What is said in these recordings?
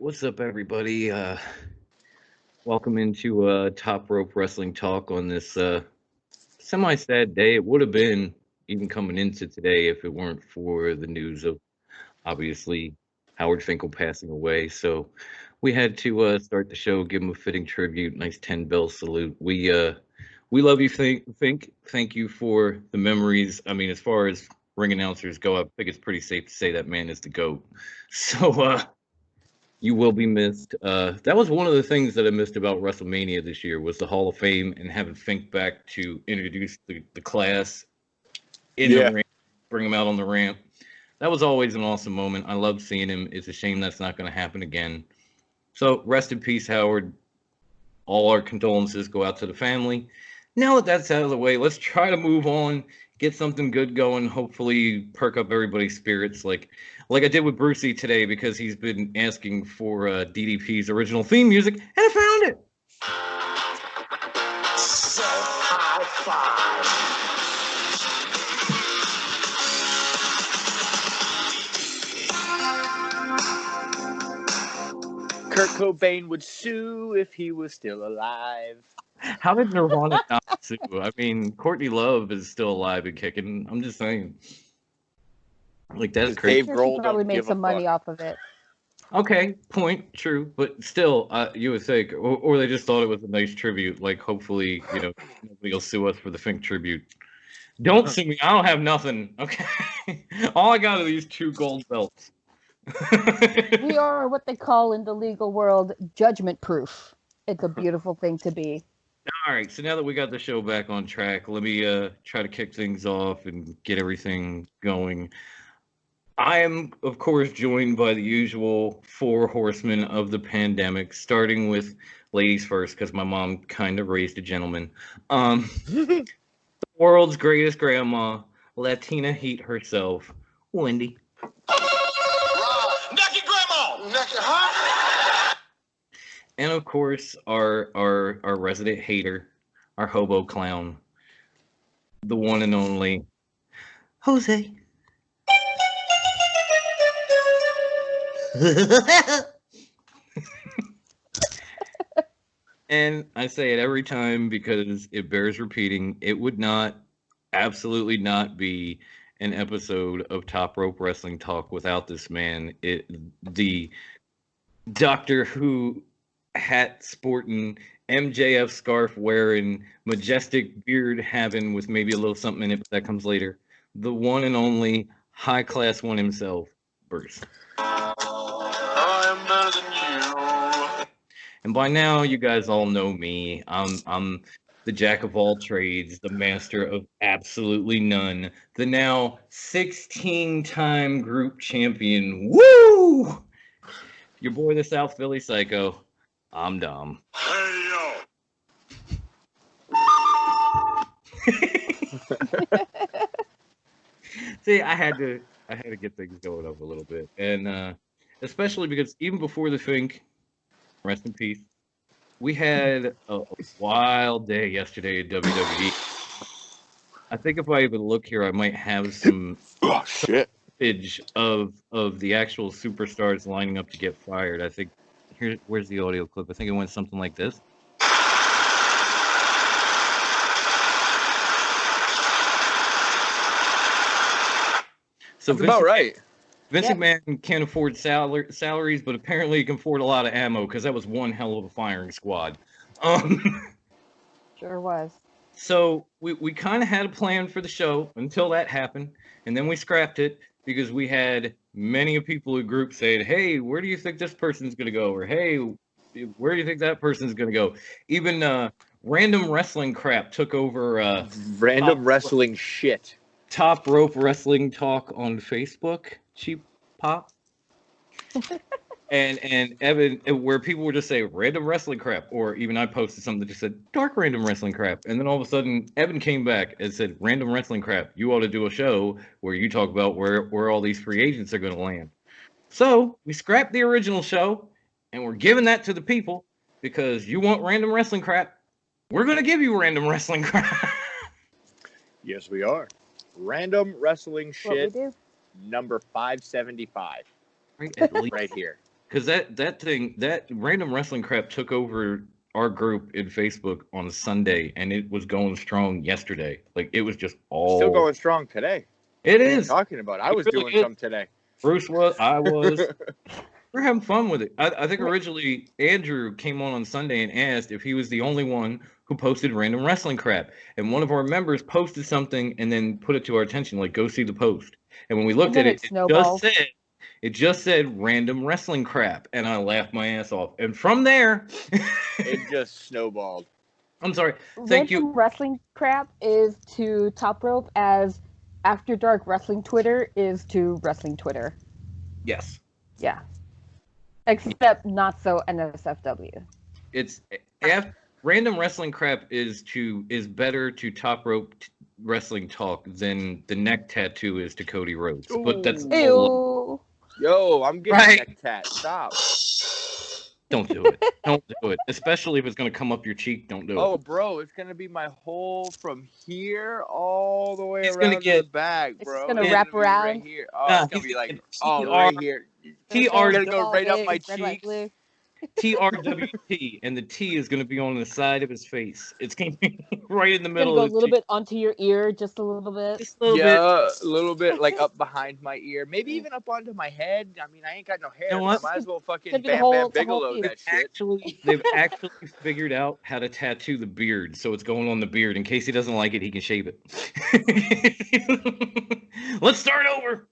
what's up, everybody? Welcome into Top Rope Wrestling Talk on this semi-sad day. It would have been even coming into today if it weren't for the news of obviously Howard Finkle passing away. So we had to start the show, give him a fitting tribute, nice 10-bell salute. We love you, Fink. Thank you for the memories. I mean, as far as ring announcers go, I think it's pretty safe to say that man is the GOAT. So you will be missed. That was one of the things that I missed about WrestleMania this year was the Hall of Fame and having Fink back to introduce the class in the ring, bring him out on the ramp. That was always an awesome moment. I love seeing him. It's a shame that's not going to happen again. So rest in peace, Howard. All our condolences go out to the family. Now that that's out of the way, let's try to move on, get something good going, hopefully perk up everybody's spirits like I did with Brucey today because he's been asking for DDP's original theme music, and I found it. So high five. Kurt Cobain would sue if he was still alive. How did Nirvana not sue? I mean, Courtney Love is still alive and kicking. I'm just saying. Like, that's crazy. Dave Grohl she probably don't made give some a money fuck. off of it. Okay, point, true. But still, you would think, or they just thought it was a nice tribute. Like, hopefully, nobody will sue us for the Fink tribute. Don't sue me. I don't have nothing. Okay. All I got are these 2 gold belts. We are what they call in the legal world judgment proof. It's a beautiful thing to be. All right, so now that we got the show back on track, let me try to kick things off and get everything going. I am, of course, joined by the usual 4 horsemen of the pandemic, starting with ladies first, because my mom kind of raised a gentleman. The world's greatest grandma, Latina Heat herself, Wendy. Naked grandma. Naked, huh? And of course, our resident hater, our hobo clown, the one and only Jose. And I say it every time because it bears repeating. It would absolutely not be an episode of Top Rope Wrestling Talk without this man. The Doctor Who hat sporting, MJF scarf wearing, majestic beard having with maybe a little something in it, but that comes later. The one and only high class one himself, Bruce. I am better than you. And by now, you guys all know me. I'm the jack of all trades, the master of absolutely none, the now 16-time group champion. Woo! Your boy, the South Philly Psycho. I'm Dom. Hey, yo. See, I had to get things going up a little bit, and especially because even before the Fink, rest in peace, we had a wild day yesterday at WWE. I think if I even look here, I might have some footage of the actual superstars lining up to get fired. I think where's the audio clip? I think it went something like this. So That's about right. Vince McMahon can't afford salaries, but apparently he can afford a lot of ammo because that was one hell of a firing squad. Sure was. So we kind of had a plan for the show until that happened, and then we scrapped it because we had many people in group saying, "Hey, where do you think this person's gonna go?" Or "Hey, where do you think that person's gonna go?" Even random wrestling crap took over. Random wrestling shit. Top Rope Wrestling Talk on Facebook, cheap pop. and Evan, where people would just say random wrestling crap, or even I posted something that just said dark random wrestling crap, and then all of a sudden Evan came back and said random wrestling crap. You ought to do a show where you talk about where all these free agents are going to land. So we scrapped the original show, and we're giving that to the people because you want random wrestling crap. We're going to give you random wrestling crap. Yes, we are. Random wrestling What we shit do. number 575. Right, at least. Right here. because that random wrestling crap took over our group in Facebook on Sunday, and it was going strong yesterday. Like it was just all Still going strong today. It What are you is. talking about? I was really doing is. some today. Bruce was. I was. We're having fun with it. I think originally Andrew came on Sunday and asked if he was the only one who posted random wrestling crap. And one of our members posted something and then put it to our attention, like, go see the post. And when we looked at then it, it snowballed. it just said random wrestling crap. And I laughed my ass off. And from there, It just snowballed. I'm sorry. Thank Random you. wrestling crap is to Top Rope as After Dark Wrestling Twitter is to wrestling Twitter. Yes. Yeah. Except not so NSFW. It's random wrestling crap is better to Top Rope Wrestling Talk than the neck tattoo is to Cody Rhodes. But that's Ew. Yo, I'm getting Right. a neck tat. Stop. Don't do it. Don't do it. Especially if it's gonna come up your cheek. Don't do Oh, it. bro, it's gonna be my whole from here all the way He's around gonna to get- the back, It's bro. gonna It's wrap gonna be right around. here. Oh, Nah, it's gonna he's be like gonna get right here. TR Gonna go right up my Red, white, cheeks. blue. TRWT, and the T is gonna be on the side of his face. It's gonna be right in the It's middle. gonna go a of little his bit onto your ear, just a little bit. Just a little bit. Yeah, a little bit like up behind my ear, maybe even up onto my head. I mean, I ain't got no hair. You know So I what? might as well fucking Could be the Bam whole- Bam the whole Bigelow thing. that shit. They've actually figured out how to tattoo the beard, so it's going on the beard. In case he doesn't like it, he can shave it. Let's start over.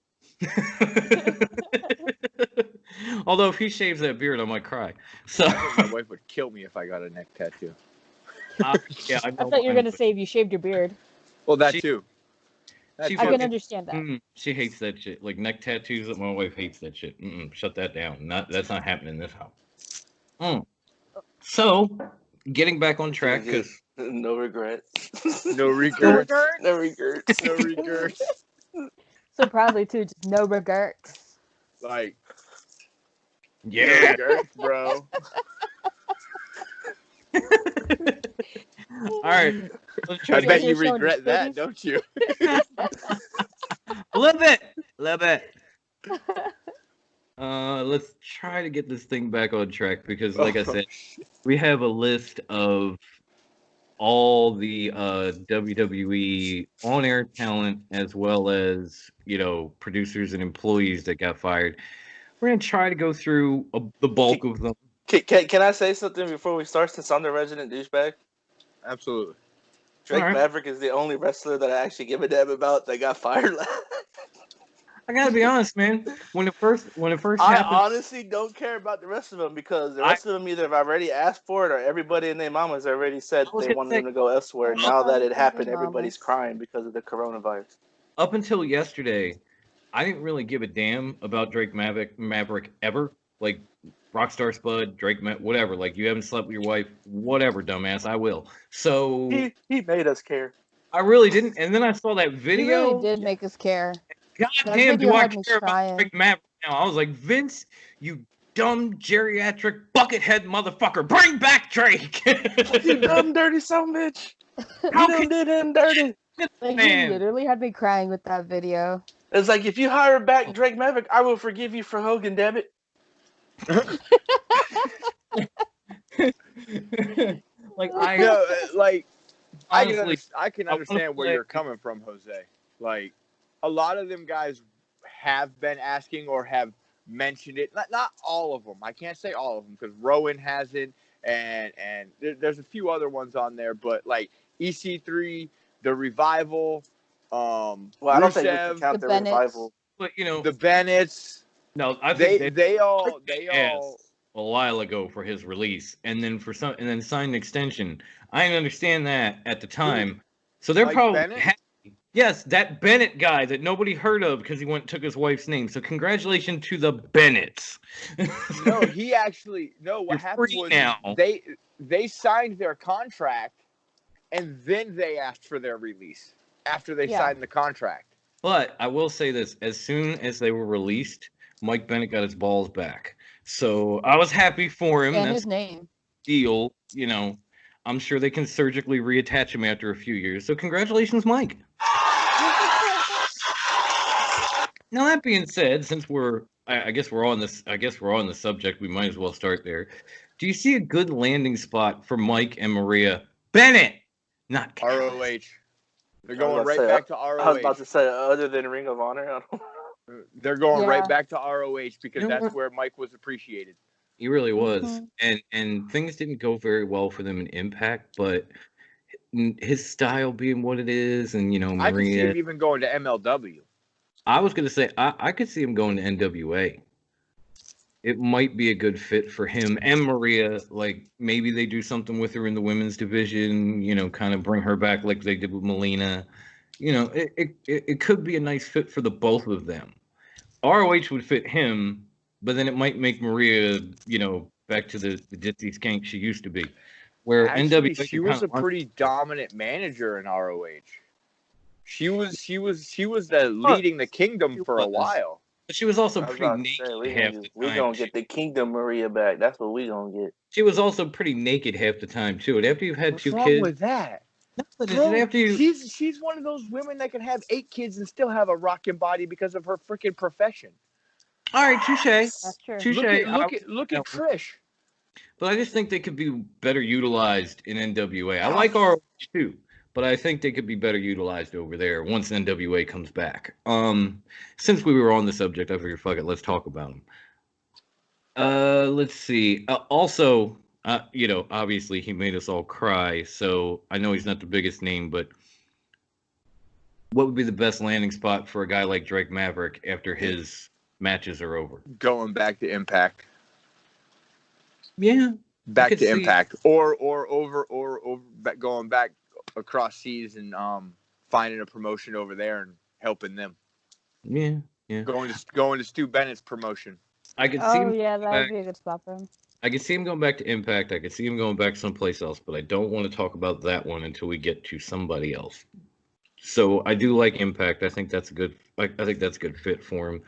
Although if he shaves that beard, I might cry. So I think my wife would kill me if I got a neck tattoo. yeah, I I know. thought you were gonna say if you shaved your beard. Well, that She- too. That she I too. can understand that. She hates that shit. Like neck tattoos. My wife hates that shit. Shut that down. That's not happening in this house. So, getting back on track because No regret. No regrets. No regrets. No regrets. So proudly too, just no regrets. Like, no yeah. regrets, bro. All right. Let's try I to bet get you You're showing regret your that, titties? don't you? a little bit. Let's try to get this thing back on track because, like I said, we have a list of all the WWE on-air talent as well as producers and employees that got fired. We're gonna try to go through the bulk of them. Can I say something before we start since I'm the resident douchebag? Absolutely. Drake Alright. Maverick is the only wrestler that I actually give a damn about that got fired. I gotta be honest, man. When it first I happened, honestly don't care about the rest of them because the rest of them either have already asked for it or everybody and their mamas already said I was they gonna wanted say- them to go elsewhere. Oh, Now that it their happened, mamas. everybody's crying because of the coronavirus. up until yesterday, I didn't really give a damn about Drake Maverick ever. Like Rockstar Spud, Drake, whatever. Like you haven't slept with your wife, whatever, dumbass. I will. So He made us care. I really didn't. And then I saw that You video. really did make us care. God That damn, do video I had me care about crying. Drake Maverick now? I was like, Vince, you dumb geriatric buckethead motherfucker, bring back Drake. You dumb dirty son of a bitch. How You can done did him dirty. Like, Man. you literally had me crying with that video. It's like if you hire back Drake Maverick, I will forgive you for Hogan, damn it. like I honestly, can I wanna understand where play- you're coming from, Jose. Like, a lot of them guys have been asking or have mentioned it. Not all of them. I can't say all of them because Rowan hasn't, and there's a few other ones on there. But like EC3, the Revival, Well, I don't think we can Rusev, count The the Bennetts. revival. but the Bennett's. no, I think They all asked a while ago for his release, and then signed an extension. I didn't understand that at the time, so they're Mike probably Bennett? happy. Yes, that Bennett guy that nobody heard of because he went and took his wife's name. So congratulations to the Bennetts. No, he actually no. What You're happened free was now. they signed their contract, and then they asked for their release after they Yeah. signed the contract. But I will say this: as soon as they were released, Mike Bennett got his balls back. So I was happy for him. And That's his name. deal. I'm sure they can surgically reattach him after a few years. So congratulations, Mike. Now that being said, since we're I guess we're on this. I guess we're on the subject. We might as well start there. Do you see a good landing spot for Mike and Maria Bennett? Not Callis. ROH. They're I was going about to right say, back to I was about ROH. to say, other than Ring of Honor, I don't... They're going Yeah. right back to ROH because You know that's what? where Mike was appreciated. He really was, Mhm. and things didn't go very well for them in Impact, but his style being what it is, and I could see Maria. him even going to MLW. I was gonna say I could see him going to NWA. It might be a good fit for him and Maria. Like maybe they do something with her in the women's division. Kind of bring her back like they did with Melina. It could be a nice fit for the both of them. ROH would fit him, but then it might make Maria, back to the ditzy skank she used to be. Where Actually, NWA she can was a kind of pretty dominant manager in ROH. She was the leading the kingdom She for a was. while. but she was also I was pretty about to naked say, half the we time. gonna get the Kingdom Maria back. That's what we gonna get. She was also pretty naked half the time too. And after you've had What's two wrong kids, with that? nothing. Bro, After you, she's one of those women that can have 8 kids and still have a rocking body because of her freaking profession. all right, touche, That's true. touche. Look at Trish. But I just think they could be better utilized in NWA. I like ROH too, but I think they could be better utilized over there once NWA comes back. Since we were on the subject, I figured, fuck it, let's talk about them. Let's see. Also, obviously he made us all cry, so I know he's not the biggest name, but what would be the best landing spot for a guy like Drake Maverick after his matches are over? Going back to Impact. Yeah. Back could to see- Impact. Or going back across seas and finding a promotion over there and helping them. Yeah. Going to Stu Bennett's promotion. I could see Oh him yeah, going that would back. be a good spot for him. I could see him going back to Impact. I could see him going back someplace else, but I don't want to talk about that one until we get to somebody else. So I do like Impact. I think that's a good. I think that's a good fit for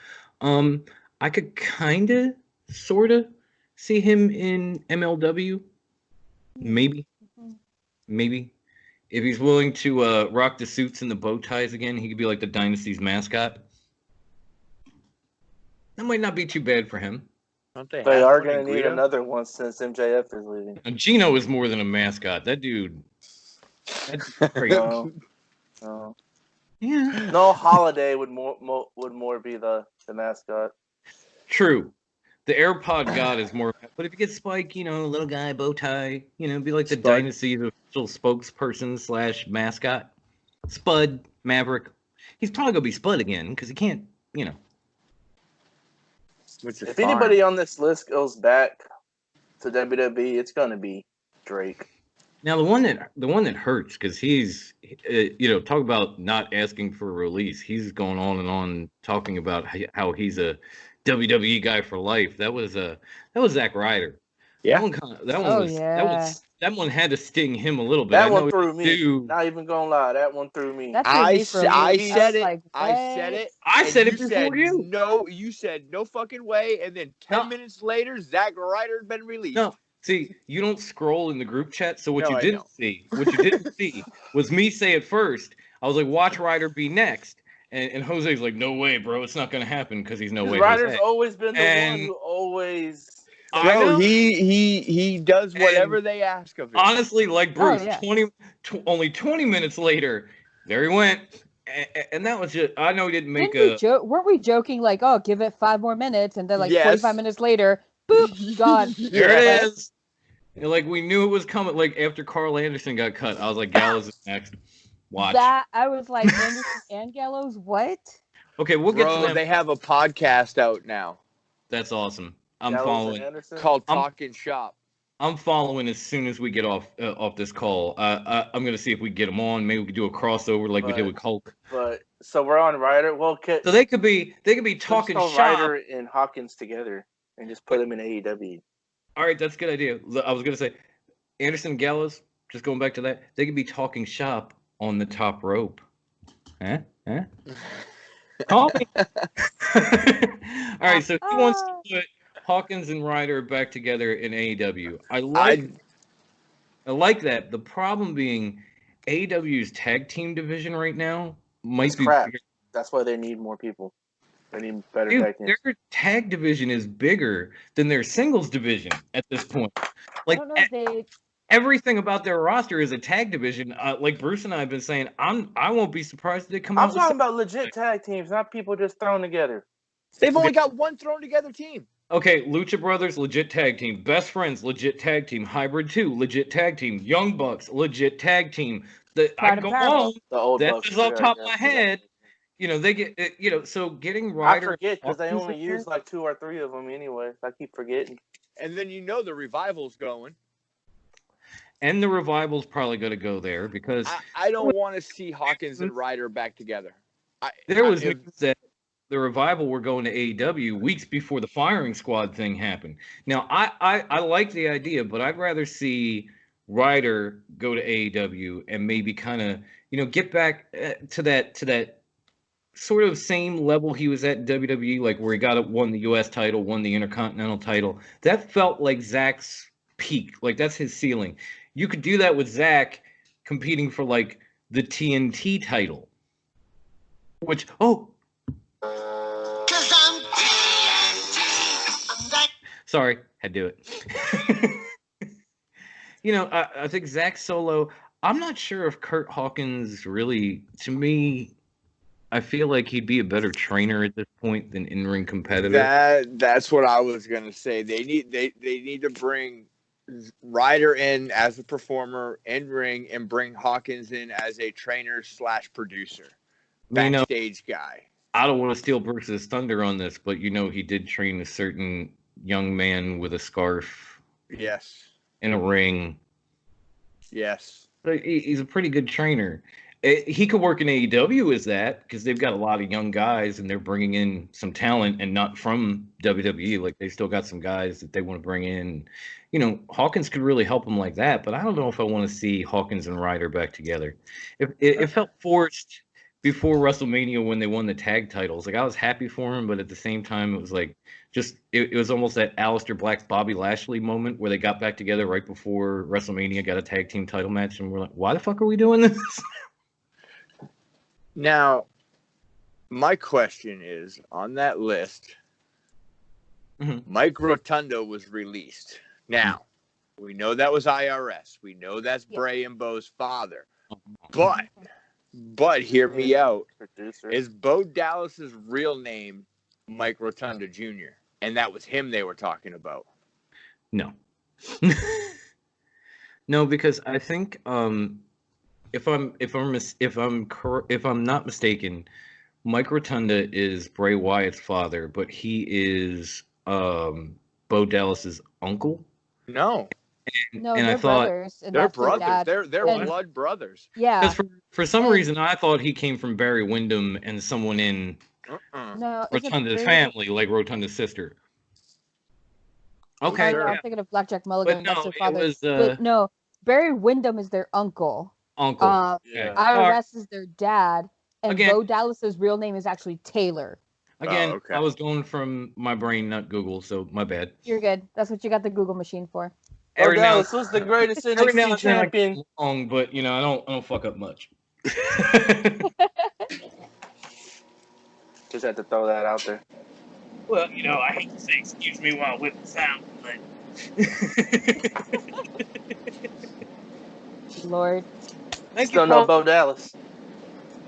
him. I could kind of, sort of, see him in MLW. Maybe, maybe, if he's willing to rock the suits and the bow ties again, he could be like the Dynasty's mascot. That might not be too bad for him. Don't they They have are one in gonna need Guido? another one since MJF is leaving. And Gino is more than a mascot. That dude. That's crazy. No, Yeah. no, Holiday would more be the mascot. True. The AirPod God is more. But if you get Spike, little guy, bow tie, be like the Spud. Dynasty's official spokesperson / mascot. Spud, Maverick. He's probably going to be Spud again because he can't, Which is If fine. anybody on this list goes back to WWE, it's gonna be Drake. Now the one that hurts because he's talk about not asking for a release. He's going on and on talking about how he's a WWE guy for life. That was Zack Ryder. Yeah. That one had to sting him a little bit. That I one know threw me. do. Not even gonna lie, that one threw me. That threw me for a I loop. said was it. like, I what? said it. I and said it you before said you. No, you said no fucking way, and then 10 minutes later, Zack Ryder's been released. No, see, you don't scroll in the group chat. So what No, you I didn't know. see, was me say it first. I was like, watch Ryder be next. And Jose's like, no way, bro. It's not going to happen because he's no way. Ryder's Jose. always been the And- one who always. I No, know. he does whatever they ask of him. Honestly, like Bruce, yeah. only 20 minutes later, there he went. And that was just, I know he didn't make Weren't we joking like, oh, give it 5 more minutes, and then like Yes. 45 minutes later, boop, gone. There it Like, is. And, like, we knew it was coming. Like, after Carl Anderson got cut, I was like, Gallows is next. Watch. That I was like, Anderson and Gallows, what? Okay, we'll get to Bro, that. they have a podcast out now That's awesome. I'm Gallows following. and Anderson. called Talking Shop. I'm following as soon as we get off this call. I'm gonna see if we can get them on. Maybe we could do a crossover like we did with Hulk. But so we're on Ryder. Well, So they could be talking let's throw shop. Ryder and Hawkins together and just put them in AEW. All right, that's a good idea. I was gonna say Anderson Gallows. Just going back to that, they could be talking shop on the top rope. Huh? Call me. All right, so he wants to put Hawkins and Ryder back together in AEW. I like that. The problem being AEW's tag team division right now might It's be crap. That's why they need more people. They need better Dude, tag teams. their tag division is bigger than their singles division at this point. I Like don't know if they. everything about their roster is a tag division. Like Bruce and I have been saying, I won't be surprised if they come I'm out with talking about legit tag teams, not people just thrown together. They've only got one thrown together team. Okay, Lucha Brothers, legit tag team. Best Friends, legit tag team. Hybrid 2, legit tag team. Young Bucks, legit tag team. Proud I and go Powerful. on. The old That's Bucks. just off yeah, top yeah, of my yeah. head. You know, they get, so getting I Ryder. forget because they Hawkins only in there, use like 2 or 3 of them anyway. I keep forgetting. And then the revival's going. and the Revival's probably going to go there because I don't want to see Hawkins and Ryder back together. there was news that the Revival were going to AEW weeks before the firing squad thing happened. Now, I like the idea, but I'd rather see Ryder go to AEW and maybe kind of, get back to that sort of same level he was at in WWE, like where he won the US title, won the Intercontinental title. That felt like Zach's peak. Like that's his ceiling. You could do that with Zach competing for like the TNT title. Which, sorry, had to do it. I think Zach Solo, I'm not sure if Kurt Hawkins really, to me, I feel like he'd be a better trainer at this point than in-ring competitor. That's what I was gonna say. They need to bring Ryder in as a performer in ring and bring Hawkins in as a trainer / producer, backstage guy. I don't want to steal Bruce's thunder on this, but he did train a certain young man with a scarf. Yes. In a ring. Yes. He's a pretty good trainer. He could work in AEW as that because they've got a lot of young guys and they're bringing in some talent and not from WWE. Like they still got some guys that they want to bring in. Hawkins could really help them like that, but I don't know if I want to see Hawkins and Ryder back together. It felt forced before WrestleMania when they won the tag titles. Like I was happy for him, but at the same time, it was like it was almost that Aleister Black's Bobby Lashley moment where they got back together right before WrestleMania, got a tag team title match, and we're like, why the fuck are we doing this? Now, my question is, on that list, Mike Rotundo was released. Now, we know that was IRS. We know that's Bray and Bo's father. But hear me out. Is Bo Dallas's real name Mike Rotunda Jr.? And that was him they were talking about. No. No, because I think if I'm not mistaken, Mike Rotunda is Bray Wyatt's father, but he is Bo Dallas's uncle. No. No, and they're I thought brothers. And they're that's their brothers. dad. They're blood brothers. Yeah. Because for some reason I thought he came from Barry Windham and someone in No, Rotunda's family, like Rotunda's sister. Okay. I'm thinking of Blackjack Mulligan. But That's no, their father. it was But no, Barry Windham is their uncle. uncle. Yeah. IRS is their dad. And Again- Bo Dallas's real name is actually Taylor. Again, Oh, okay. I was going from my brain, not Google, so my bad. You're good. That's what you got the Google machine for. Bo Dallas was the greatest every now NXT and then I champion. get wrong, but I don't fuck up much. Just had to throw that out there. Well, I hate to say excuse me while I whip the sound, but Lord. Still no Bo Dallas.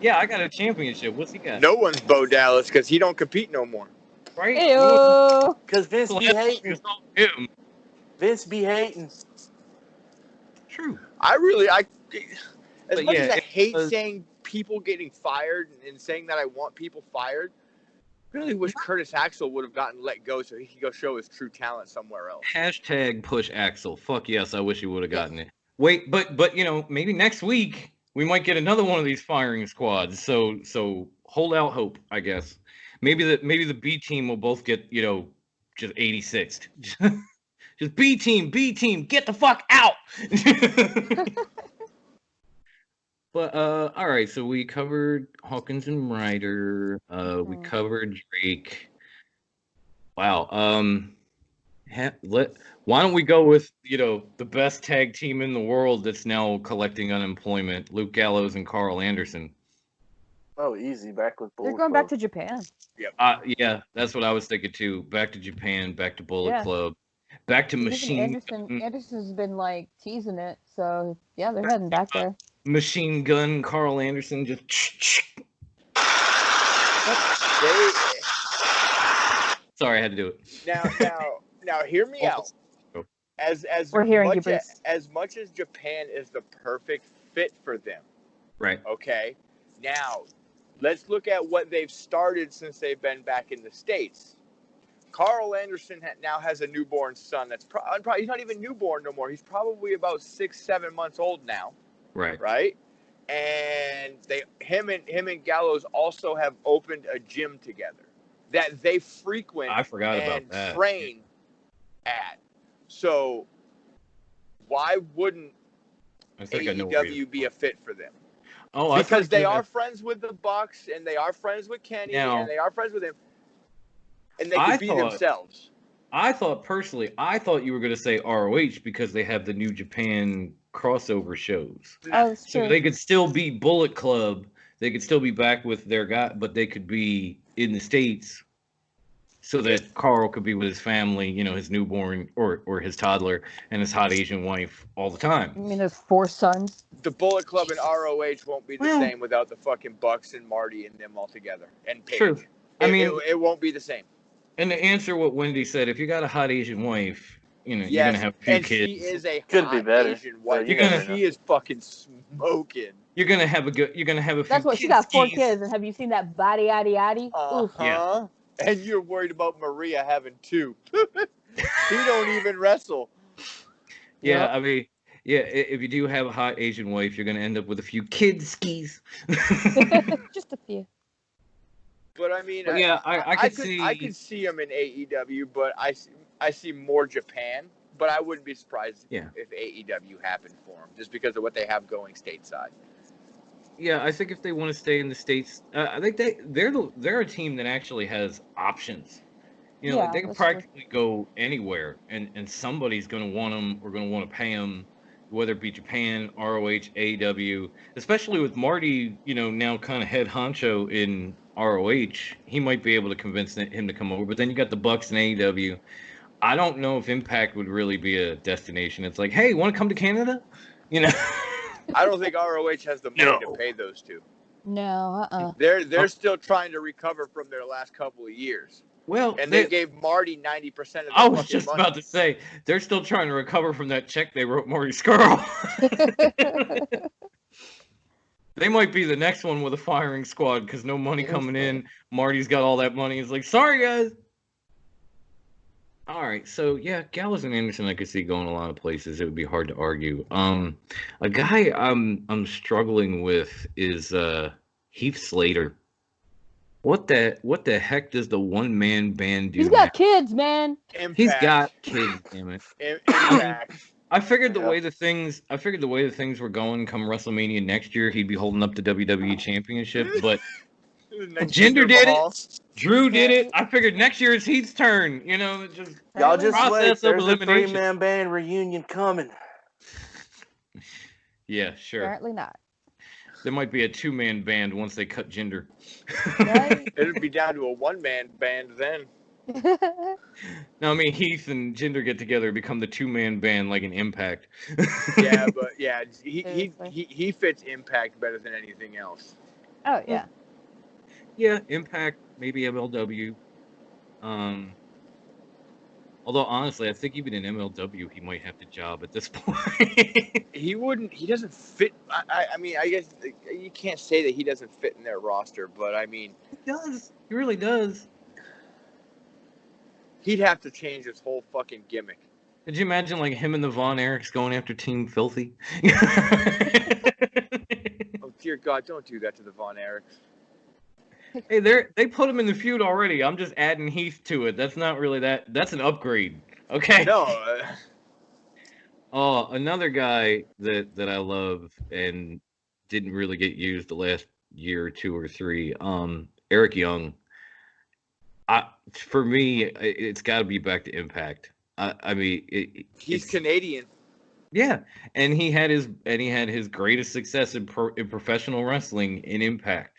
Yeah, I got a championship. What's he got? No one's Bo Dallas because he don't compete no more. Right? Ew. Because Vince be hating. It's not him. Vince be hating. True. As But much yeah, as I it hate was- saying people getting fired and saying that I want people fired, I really wish Curtis Axel would have gotten let go so he could go show his true talent somewhere else. Hashtag push Axel. Fuck yes, I wish he would have gotten it. Wait, but maybe next week we might get another one of these firing squads. So hold out hope, I guess. Maybe the B team will both get, just 86th. Just B team, get the fuck out. But all right, so we covered Hawkins and Ryder. We covered Drake. Wow. Why don't we go with the best tag team in the world that's now collecting unemployment? Luke Gallows and Carl Anderson. Oh, easy. Back with Bullet They're going Club. back to Japan. Yeah, that's what I was thinking too. Back to Japan, back to Bullet Yeah. Club, back to Even Machine Anderson's been like teasing it, so yeah, they're heading back there. Machine Gun Carl Anderson just. They Sorry, I had to do it. now, hear me out. As We're hearing you, much Bruce. as much as Japan is the perfect fit for them, Right. okay. Now, let's look at what they've started since they've been back in the States. Carl Anderson now has a newborn son. That's probably he's not even newborn no more. He's probably about 6-7 months old now. Right. Right. And him and Gallows also have opened a gym together that they frequent I forgot and about that. train at. So why wouldn't I think I know where AEW be a fit for them? Oh, Because they are friends with the Bucks and they are friends with Kenny Now, and they are friends with him. And they can be themselves. I thought you were going to say ROH because they have the New Japan crossover shows. Oh, that's So true. they could still be Bullet Club. They could still be back with their guy, but they could be in the States so that Carl could be with his family, his newborn or his toddler and his hot Asian wife all the I time. mean, there's 4 sons. The Bullet Club and ROH won't be the same without the fucking Bucks and Marty and them all together. And Paige. True. It won't be the same. And to answer what Wendy said, if you got a hot Asian wife, you're Yes, going to have a few and kids. she is a Could be hot better, Asian wife. but She is fucking smoking. You're going to have a few That's what kids. she got 4 kids. And have you seen that body, yaddy? Oof. Yeah. And you're worried about Maria having 2. He don't even wrestle. Yeah, Yep. I mean, yeah, if you do have a hot Asian wife, you're going to end up with a few kids skis. Just a few. But I mean, But yeah, I could see. I could see him in AEW, but I see more Japan. But I wouldn't be surprised if AEW happened for him, just because of what they have going stateside. Yeah, I think if they want to stay in the States, I think they're a team that actually has options. Yeah, they can that's practically go anywhere, and somebody's going to want them or going to want to pay them, whether it be Japan, ROH, AEW, especially with Marty, now kind of head honcho in ROH. He might be able to convince him to come over, but then you got the Bucks and AEW. I don't know if Impact would really be a destination. It's like, hey, want to come to Canada? I don't think ROH has the money to pay those two. No, They're still trying to recover from their last couple of years. Well, And they gave Marty 90% of their I was fucking just money. about to say, they're still trying to recover from that check they wrote Marty Skrull. They might be the next one with a firing squad because no money coming in. Marty's got all that money. He's like, sorry, guys. All right, so yeah, Gallows and Anderson I could see going a lot of places. It would be hard to argue. A guy I'm struggling with is Heath Slater. What the heck does the one-man band do? He's got kids, man. Impact. He's got kids, damn it. Impact. I figured the way the things were going come WrestleMania next year, he'd be holding up the WWE Championship, but Jinder did it. Drew did it. I figured next year is Heath's turn. Just Y'all just wait. process of There's a elimination. 3-man band reunion coming. Yeah, sure. Apparently not. There might be a 2-man band once they cut Jinder. Right? It'd be down to a one-man band then. No, I mean Heath and Jinder get together and become the 2-man band like an Impact. Yeah, but yeah, he fits Impact better than anything else. Oh yeah. Yeah, Impact, maybe MLW. Although honestly, I think even in MLW he might have to job at this point. He doesn't fit. I mean, I guess you can't say that he doesn't fit in their roster, but I mean, He does. He really does. he'd have to change his whole fucking gimmick. Could you imagine like him and the Von Erichs going after Team Filthy? Oh dear God, don't do that to the Von Erichs. Hey, they put him in the feud already. I'm just adding Heath to it. That's not really that. That's an upgrade. Okay. No. Oh, another guy that I love and didn't really get used the last year or 2 or 3. Eric Young. For me, it's got to be back to Impact. I mean, He's Canadian. Yeah, and he had his greatest success in professional wrestling in Impact.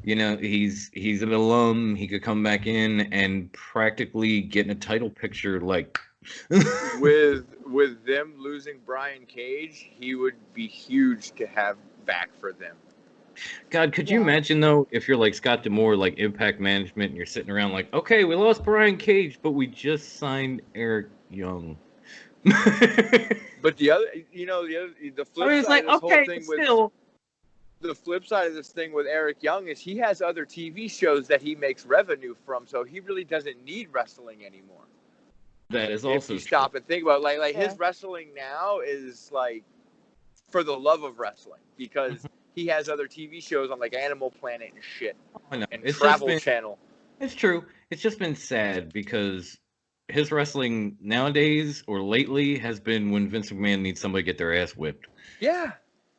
You know, he's an alum. He could come back in and practically get in a title picture. Like, With them losing Brian Cage, he would be huge to have back for them. God, could you Yeah. imagine though if you're like Scott D'Amore, like Impact Management, and you're sitting around like, okay, we lost Brian Cage, but we just signed Eric Young. But the flip it's side like, of this whole okay, thing but with still, the flip side of this thing with Eric Young is he has other TV shows that he makes revenue from, so he really doesn't need wrestling anymore. that is If also you true. stop and think about it, like Yeah. his wrestling now is like for the love of wrestling because he has other TV shows on like Animal Planet and shit I know. and It's just Travel been, Channel. it's true. It's just been sad because his wrestling nowadays or lately has been when Vince McMahon needs somebody to get their ass whipped. Yeah.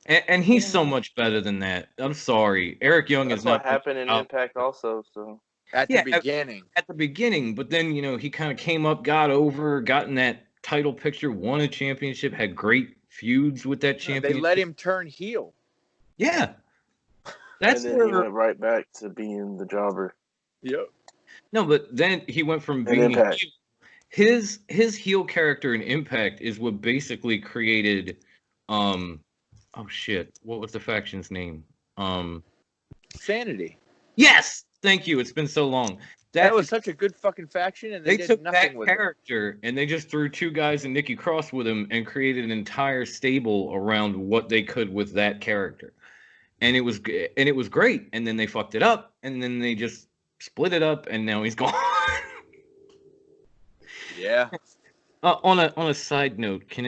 And he's so Yeah. much better than that. I'm sorry. Eric Young That's is what not happened in out Impact also. So At Yeah, the beginning. at the beginning, but then, you know, he kind of came up, got over, got in that title picture, won a championship, had great feuds with that They championship. let him turn heel. Yeah. That's and then he where went right back to being the jobber. Yep. no, but then he went from In being a Impact. heel. His heel character in Impact is what basically created oh shit, what was the faction's name? Sanity. Yes, thank you. It's been so long. That was such a good fucking faction, and They did took nothing that with it. character and they just threw two guys and Nikki Cross with him and created an entire stable around what they could with that character, and it was great. And then they fucked it up, and then they just split it up, and now he's gone. Yeah. On a side note, do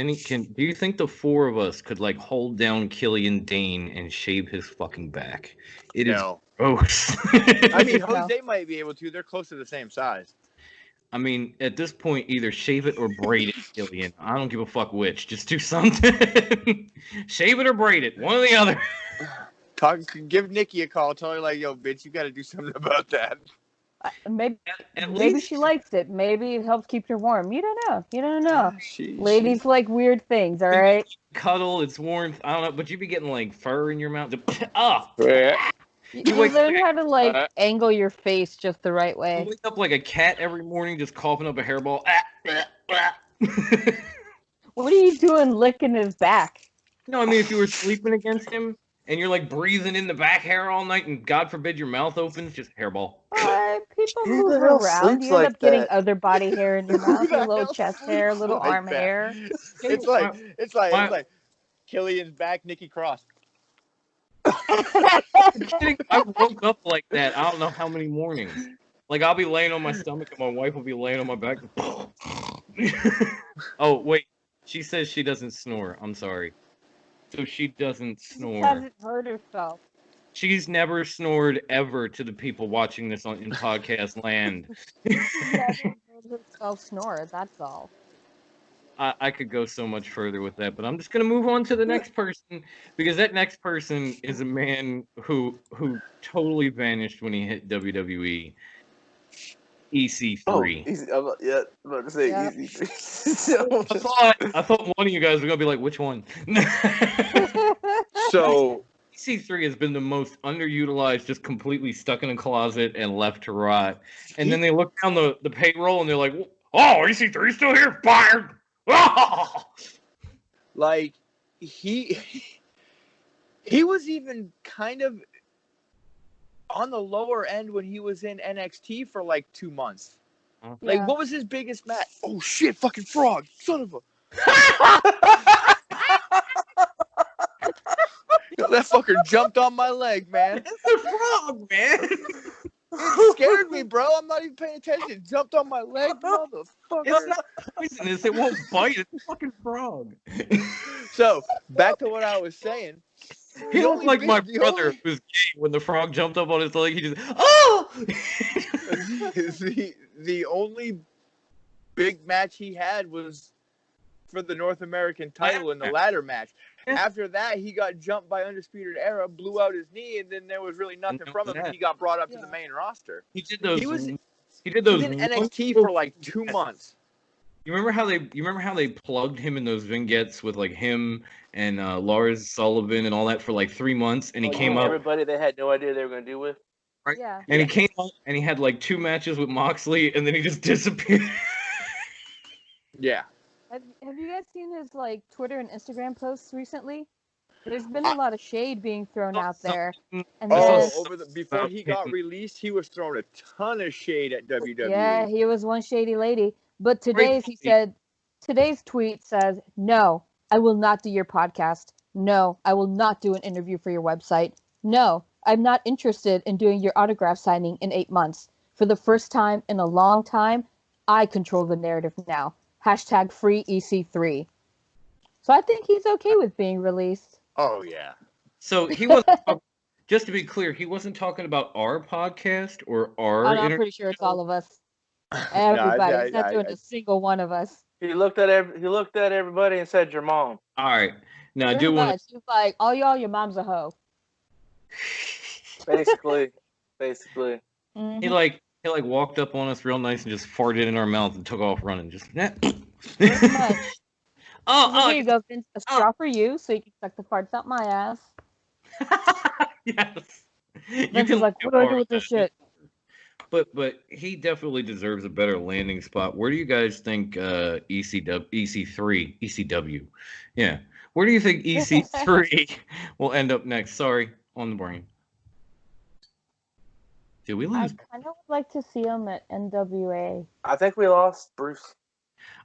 you think the four of us could like hold down Killian Dane and shave his fucking back? It is No. gross. I mean, No. Jose might be able to. They're close to the same size. I mean, at this point, either shave it or braid it, Killian. I don't give a fuck which. Just do something. Shave it or braid it. One or the other. Give Nikki a call. Tell her like, yo, bitch, you got to do something about that. Maybe At maybe least she likes it. Maybe it helps keep her warm. You don't know. You don't know. She, Ladies like weird things, all right? cuddle, it's warmth. I don't know, but you'd be getting like fur in your mouth. Oh, You wake learn how to like Uh, angle your face just the right you way. wake up like a cat every morning, just coughing up a hairball. What are you doing licking his back? No, I mean, if you were sleeping against him and you're like breathing in the back hair all night, and God forbid your mouth opens, just hairball. People Who move the hell around. sleeps You end like up getting that? other body hair in your mouth, the a little hell chest hair, a little sleeps like arm that? hair. It's like Killian's back, Nikki Cross. Kidding? I woke up like that. I don't know how many mornings. Like I'll be laying on my stomach and my wife will be laying on my back. Oh wait, she says she doesn't snore. I'm sorry. So she doesn't She snore. hasn't hurt herself. She's never snored ever to the people watching this in podcast land. She hasn't heard herself snore, that's all. I could go so much further with that, but I'm just gonna move on to the next person because that next person is a man who totally vanished when he hit WWE. EC3. Oh, easy. I'm about to say Yeah. easy. I thought one of you guys were gonna be like, which one? So EC3 has been the most underutilized, just completely stuck in a closet and left to rot. And then they look down the payroll and they're like, oh, EC3's still here, fired. Oh! like he was even kind of on the lower end when he was in NXT for like 2 months. Like, Yeah. what was his biggest match? Oh shit, fucking frog, son of a. Yo, that fucker jumped on my leg, man. It's a frog, man. It scared me, bro. I'm not even paying attention. It jumped on my leg, It's motherfucker. not poisonous. It won't bite. It's a fucking frog. So, back to what I was saying. He The looked only like big- my the brother only- who was gay when the frog jumped up on his leg. He just, oh! the only big match he had was for the North American title in the ladder match. After that, he got jumped by Undisputed Era, blew out his knee, and then there was really nothing that from was him. that. He got brought up to Yeah. the main roster. He did those. He was He did He those. was in NXT wonderful- for like 2 months. You remember how they plugged him in those vignettes with like him and Lars Sullivan and all that for like 3 months, and he came up. Everybody they had no idea they were going to do with. Right. Yeah. And he came out and he had like 2 matches with Moxley, and then he just disappeared. Yeah. Have you guys seen his like Twitter and Instagram posts recently? There's been a lot of shade being thrown out there, and then Before he got released, he was throwing a ton of shade at WWE. yeah, he was one shady lady. But today's tweet says, "No, I will not do your podcast. No, I will not do an interview for your website. No, I'm not interested in doing your autograph signing in 8 months. For the first time in a long time, I control the narrative now. Hashtag free EC3." So I think he's okay with being released. Oh yeah. So he wasn't. Just to be clear, he wasn't talking about our podcast or our. I'm pretty sure it's all of us. Everybody. He's not doing a single one of us. He looked at everybody and said, "Your mom." All right. Now I Pretty do want. much. He's like, all y'all, your mom's a hoe. Basically. Mhm. He like walked up on us real nice and just farted in our mouth and took off running. Just. Pretty much. Here you go, Vince. A straw for you, so you can suck the farts out my ass. Yes. Vince is like, what do I do with this shit? But he definitely deserves a better landing spot. Where do you guys think ECW? Yeah. Where do you think EC3 will end up next? Sorry, on the brain. Did we I lose? kind of would like to see him at NWA. I think we lost Bruce.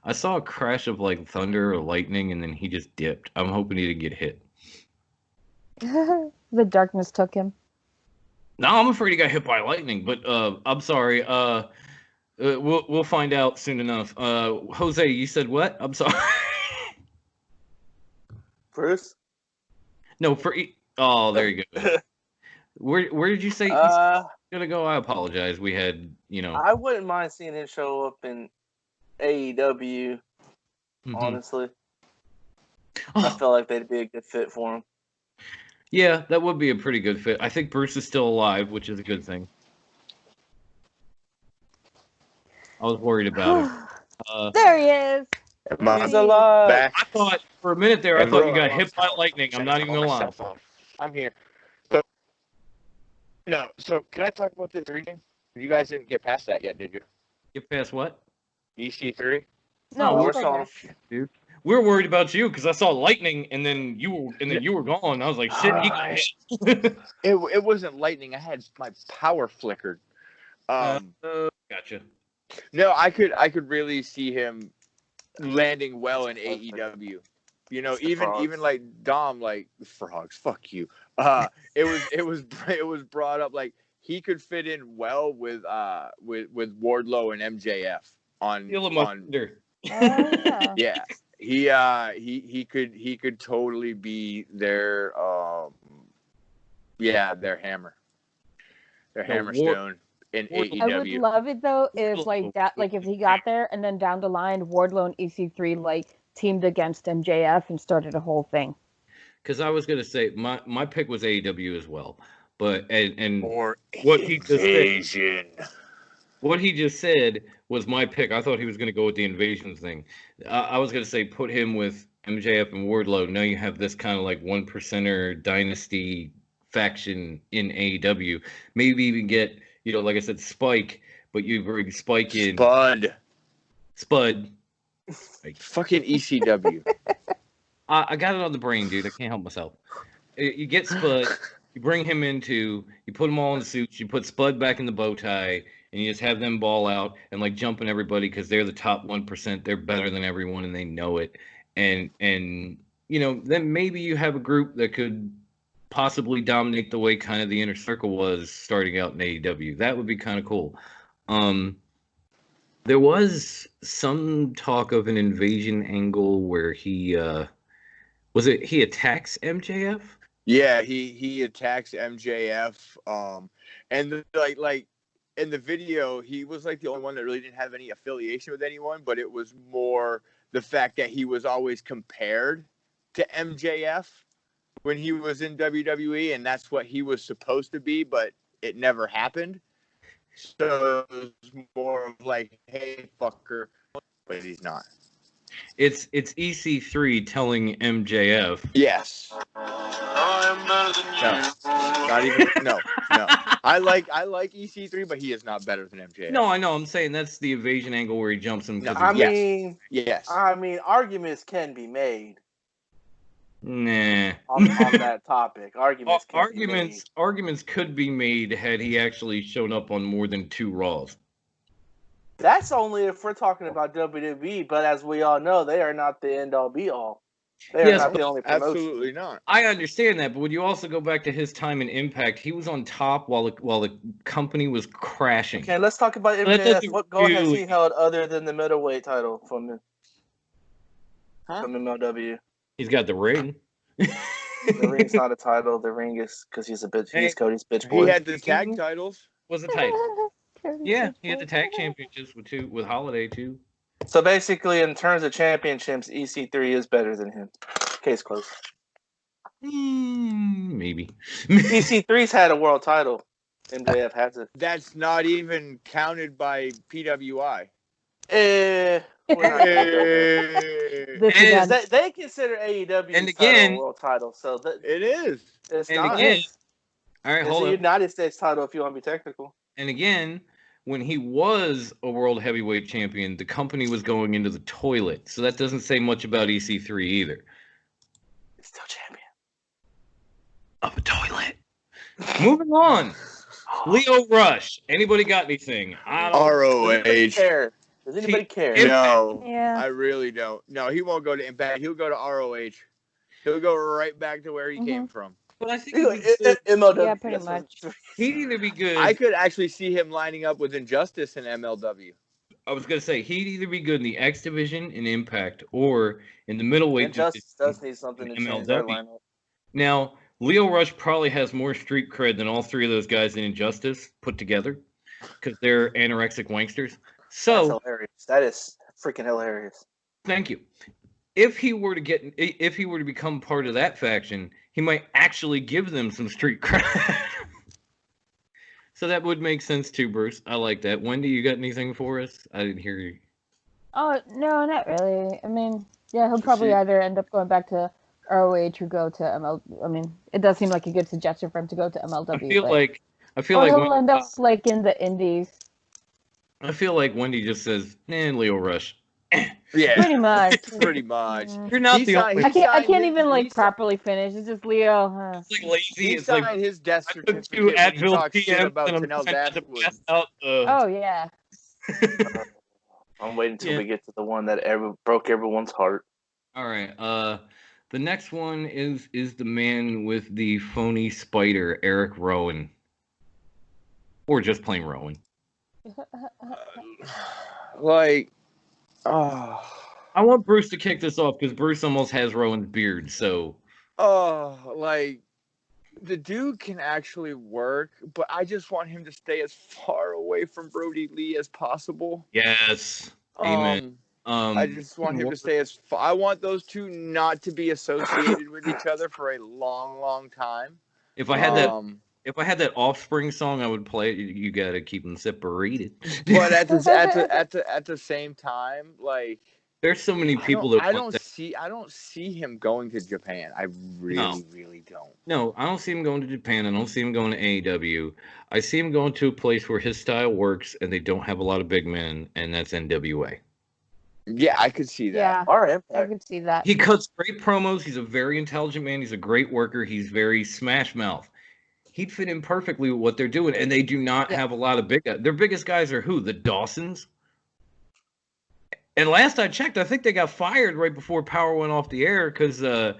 I saw a crash of like thunder or lightning, and then he just dipped. I'm hoping he didn't get hit. The darkness took him. No, I'm afraid he got hit by lightning. But I'm sorry. We'll find out soon enough. Jose, you said what? I'm sorry. Bruce? No, oh, there you go. Where did you say he's gonna go? I apologize. We had, I wouldn't mind seeing him show up in AEW. Honestly, I feel like they'd be a good fit for him. Yeah, that would be a pretty good fit. I think Bruce is still alive, which is a good thing. I was worried about him. There he is. He's alive. Back. I thought for a minute there, I thought you got hit by lightning. I'm not even gonna lie. I'm here. So can I talk about the 3 game? You guys didn't get past that yet, did you? Get past what? EC3? No, we're we're still dude. We're worried about you because I saw lightning and then you were gone. I was like, shit, he got hit. It wasn't lightning. I had my power flickered. Gotcha. No, I could really see him landing well in AEW. Even like Dom, like frogs. Fuck you. It was brought up like he could fit in well with Wardlow and MJF on. Yeah. He could totally be their their hammer. Their hammerstone in AEW. I would love it though if if he got there and then down the line Wardlow and EC3 like teamed against MJF and started a whole thing. Because I was gonna say my pick was AEW as well, but and or what he just said was my pick. I thought he was gonna go with the invasion thing. I was gonna say put him with MJF and Wardlow. Now you have this kind of like 1%er dynasty faction in AEW. Maybe even get like I said, Spike, but you bring Spike in. Spud. Like, fucking ECW. I got it on the brain, dude. I can't help myself. You get Spud, you bring him you put them all in the suits, you put Spud back in the bow tie, and you just have them ball out and like jumping everybody because they're the top 1%. They're better than everyone and they know it. And then maybe you have a group that could possibly dominate the way kind of the Inner Circle was starting out in AEW. That would be kind of cool. There was some talk of an invasion angle where he attacks MJF? Yeah, he attacks MJF. And like in the video, he was like the only one that really didn't have any affiliation with anyone, but it was more the fact that he was always compared to MJF when he was in WWE, and that's what he was supposed to be, but it never happened. So it was more of like, hey, fucker, but he's not. It's EC3 telling MJF. Yes. I am better than you. No. Not even. No. I like EC3, but he is not better than MJF. No, I know. I'm saying that's the evasion angle where he jumps him. No, yes. I mean, arguments can be made. Nah. On that topic, arguments could be made had he actually shown up on more than 2 Raws. That's only if we're talking about WWE, but as we all know, they are not the end-all be-all. They are not the only promotion. Absolutely not. I understand that, but would you also go back to his time in Impact? He was on top while the company was crashing. Okay, let's talk about MJF. What goal has he held other than the middleweight title from MLW? He's got the ring. The ring's not a title. The ring is because he's a bitch. He's Cody's bitch boy. He had the tag titles. Was a title? Yeah, he had the tag championships with Holiday too. So basically, in terms of championships, EC3 is better than him. Case closed. Maybe. EC3's had a world title. MJF has it. That's not even counted by PWI. They consider AEW a world title, so it is. It's and not. Again, all right, hold on. It's a United States title if you want to be technical. And again, when he was a world heavyweight champion, the company was going into the toilet, so that doesn't say much about EC3 either. He's still champion of a toilet. Moving on. Leo Rush. Anybody got anything? ROH. Does anybody care? No. Yeah. I really don't. No, he won't go to Impact. He'll go to ROH. He'll go right back to where he came from. But I think MLW. Yeah, pretty much. He'd either be good. I could actually see him lining up with Injustice and MLW. I was gonna say he'd either be good in the X division in Impact or in the middleweight division. Injustice does need something to change their lineup. Now, Leo Rush probably has more street cred than all 3 of those guys in Injustice put together because they're anorexic wanksters. So that's hilarious. That is freaking hilarious. Thank you. If he were to become part of that faction, he might actually give them some street cred. So that would make sense too, Bruce. I like that. Wendy, you got anything for us? I didn't hear you. Oh, no, not really. I mean, yeah, he'll probably either end up going back to ROH or go to ML. I mean, it does seem like a good suggestion for him to go to MLW. I feel like he'll end up like in the indies. I feel like Wendy just says, Leo Rush. Yeah, pretty much. Pretty much. You're not the only. I can't even like properly finish. It's just Leo. It's like lazy. He signed his death certificate when he talked shit about Tenelle Dashwood. Oh yeah. I'm waiting until we get to the one that broke everyone's heart. All right. The next one is the man with the phony spider, Eric Rowan, or just plain Rowan. I want Bruce to kick this off because Bruce almost has Rowan's beard. So, the dude can actually work, but I just want him to stay as far away from Brody Lee as possible. Yes, amen. I just want him to stay as far. I want those two not to be associated with each other for a long, long time. If I had that Offspring song, I would play it. You gotta keep them separated. But at the same time, like there's so many people I don't see him going to Japan. I really don't. No, I don't see him going to Japan. I don't see him going to AEW. I see him going to a place where his style works and they don't have a lot of big men, and that's NWA. Yeah, I could see that. Yeah, all right, I could see that. He cuts great promos. He's a very intelligent man. He's a great worker. He's very smash mouth. He'd fit in perfectly with what they're doing, and they do not have a lot of big guys. Their biggest guys are who? The Dawsons? And last I checked, I think they got fired right before Power went off the air because, their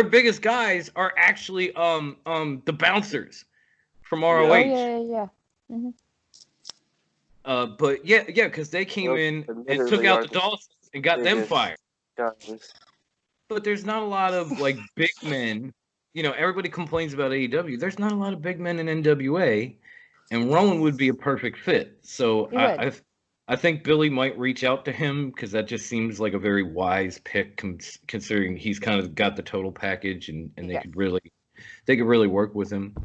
biggest guys are actually the Bouncers from ROH. Yeah. Mm-hmm. But because they came in and took out the Dawsons and got them fired. But there's not a lot of like big men. You know, everybody complains about AEW. There's not a lot of big men in NWA, and Rowan would be a perfect fit. So I think Billy might reach out to him because that just seems like a very wise pick, considering he's kind of got the total package, and they could really work with him.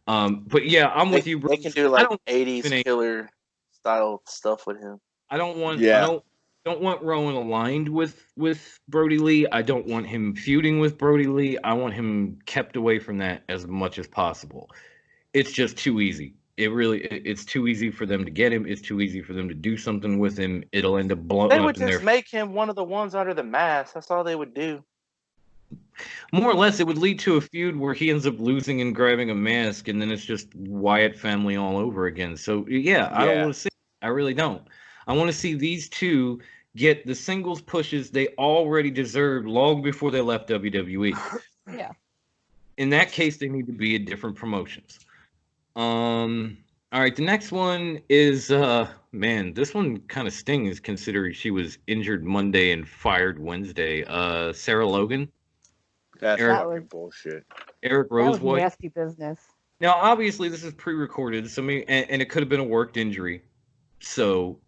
But yeah, I'm with you, bro. They can do like 80s killer style stuff with him. I don't want Rowan aligned with Brody Lee. I don't want him feuding with Brody Lee. I want him kept away from that as much as possible. It's just too easy. It's too easy for them to get him. It's too easy for them to do something with him. It'll end up blowing They up would in their... just make him one of the ones under the mask. That's all they would do. More or less, it would lead to a feud where he ends up losing and grabbing a mask, and then it's just Wyatt family all over again. So, yeah, I don't want to see it. I really don't. I want to see these two get the singles pushes they already deserved long before they left WWE. Yeah. In that case, they need to be at different promotions. All right, the next one is, man, this one kind of stings considering she was injured Monday and fired Wednesday. Sarah Logan. That's fucking bullshit. Eric That was Rosewood. nasty business. Now, obviously, this is pre-recorded, so maybe, and it could have been a worked injury. So,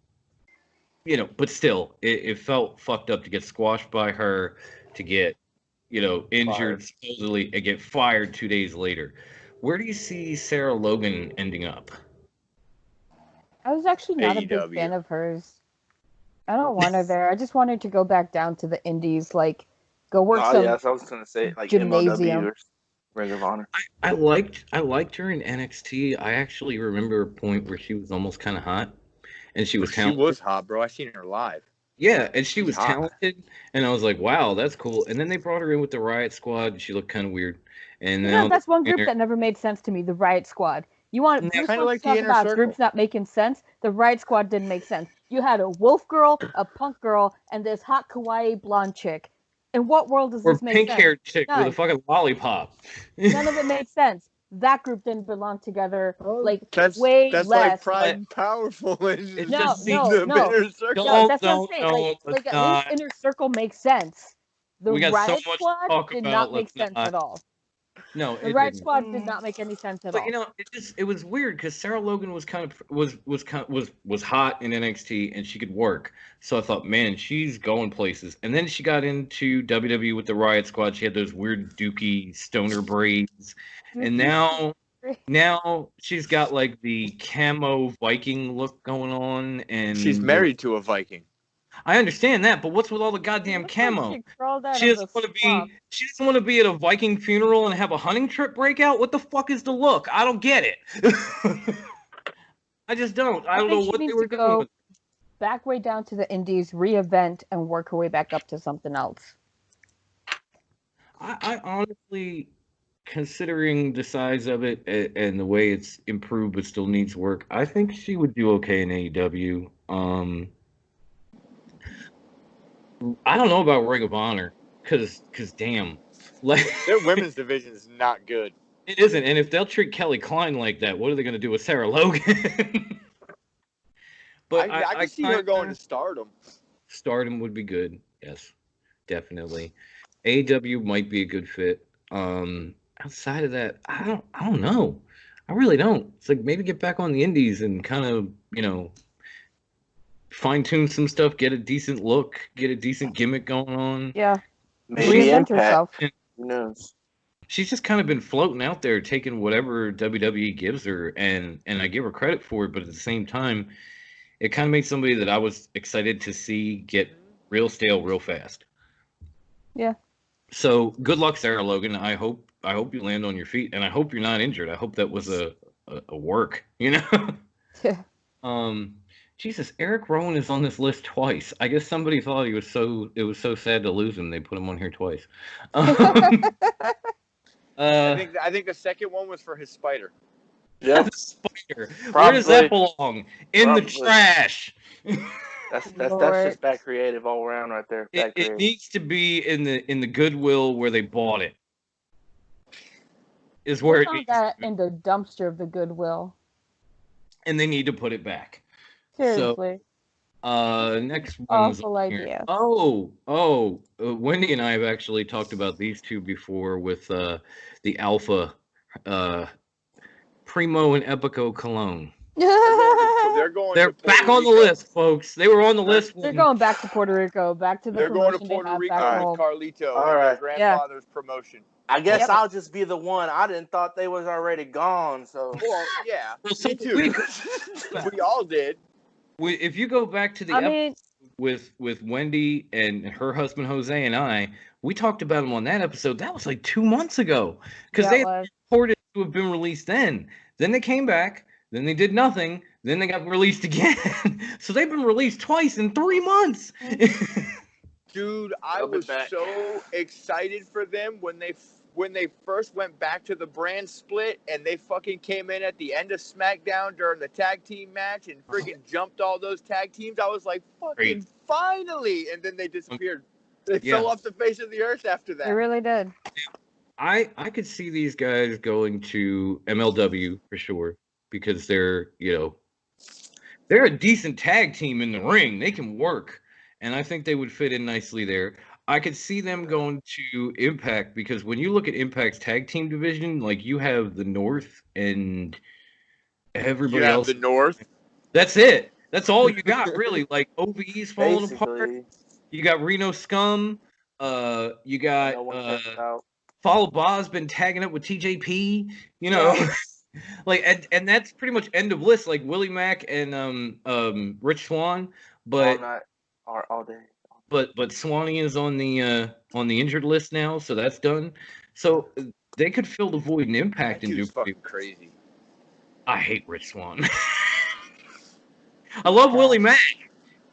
but still, it felt fucked up to get squashed by her, to get, injured supposedly, and get fired 2 days later. Where do you see Sarah Logan ending up? I was actually not a AEW. big fan of hers. I don't want her there. I just want her to go back down to the indies, like go work some yes, I was gonna say like gymnasium. MLW or Ring of Honor. I liked her in NXT. I actually remember a point where she was almost kind of hot, and she was talented. She was hot, bro. I seen her live. Yeah, and she was hot. talented, and I was like, wow, that's cool. And then they brought her in with the Riot Squad, and she looked kind of weird. And Yeah, now that's one group that never made sense to me, the Riot Squad. You want Yeah, Bruce kinda wants like to the talk Inner about Circle. groups not making sense? The Riot Squad didn't make sense. You had a wolf girl, a punk girl, and this hot kawaii blonde chick. In what world does or this make sense? pink-haired chick with None. a fucking lollipop. None of it made sense. That group didn't belong together. That's way that's less. like Pride and Powerful. It's No, just no, the no. Inner Circle. No, Don't, that's what I'm saying. don't, Like let's at least not. Inner Circle makes sense. The We got so Riot much to Squad talk did about, not make let's sense not. at all. No, The it Riot didn't. Squad did not make any sense at But all. it was weird because Sarah Logan was was hot in NXT and she could work. So I thought, man, she's going places. And then she got into WWE with the Riot Squad. She had those weird dookie stoner braids, and now she's got like the camo Viking look going on. And She's married to a Viking. I understand that, but what's with all the goddamn Looks like camo? she crawled out She of doesn't the want to be. swamp. She doesn't want to be at a Viking funeral and have a hunting trip break out. What the fuck is the look? I don't get it. I just don't. I don't know think she what they needs were to doing. go back way down to the indies, re-event, and work her way back up to something else. I honestly, considering the size of it and the way it's improved but still needs work, I think she would do okay in AEW. I don't know about Ring of Honor, cause damn, like Their women's division is not good. it isn't. And if they'll treat Kelly Klein like that, what are they gonna do with Sarah Logan? But I can see her going to Stardom. Stardom would be good. Yes, definitely. AEW might be a good fit. Outside of that, I don't know. I really don't. It's like maybe get back on the indies and kind of, fine tune some stuff, get a decent look, get a decent gimmick going on. Yeah. Maybe Reinvent Impact. herself. Who knows? She's just kind of been floating out there, taking whatever WWE gives her, and I give her credit for it, but at the same time, it kind of made somebody that I was excited to see get real stale real fast. Yeah. So good luck, Sarah Logan. I hope you land on your feet, and I hope you're not injured. I hope that was a work, Jesus, Eric Rowan is on this list twice. I guess somebody thought it was so sad to lose him, they put him on here twice. I think the second one was for his spider. Yep. Spider. Where does that belong? In the Probably. trash. That's Lord. just bad creative all around right there. Bad It creative. needs to be in the Goodwill where they bought it. Is where We it found needs that to be. in the dumpster of the Goodwill. And they need to put it back. Seriously. Next one was Awful on here. idea. Wendy and I have actually talked about these two before with the Alpha Primo and Epico Cologne. They're to back Puerto on the Rico. list, folks. They were on the list. They're going back to Puerto Rico, back to the They're going to promotion Puerto they have Rico back with home. Carlito All and right. their grandfather's promotion. I guess Yep. I'll just be the one. I didn't thought they was already gone, so Well, yeah, Well, so me too. We all did. If you go back to the I mean, with Wendy and her husband Jose and I, we talked about them on that episode. That was like 2 months ago because yeah, they it was. reported to have been released then. Then they came back. Then they did nothing. Then they got released again. So they've been released twice in 3 months. Dude, I was so excited for them when they first went back to the brand split and they fucking came in at the end of SmackDown during the tag team match and friggin' jumped all those tag teams. I was like, fucking finally! And then they disappeared. They fell off the face of the earth after that. They really did. I could see these guys going to MLW for sure because they're a decent tag team in the ring. They can work. And I think they would fit in nicely there. I could see them going to Impact because when you look at Impact's tag team division, like you have the North and everybody else. The North. That's it. That's all you got, really. Like OVE's falling apart. You got Reno Scum. You got Follow Ba's been tagging up with TJP. Like and that's pretty much end of list. Like Willie Mack and Rich Swann, but. All day. But Swanee is on the injured list now, so that's done. So they could fill the void in Impact and do fucking crazy. I hate Rich Swann. I love Willie Mack.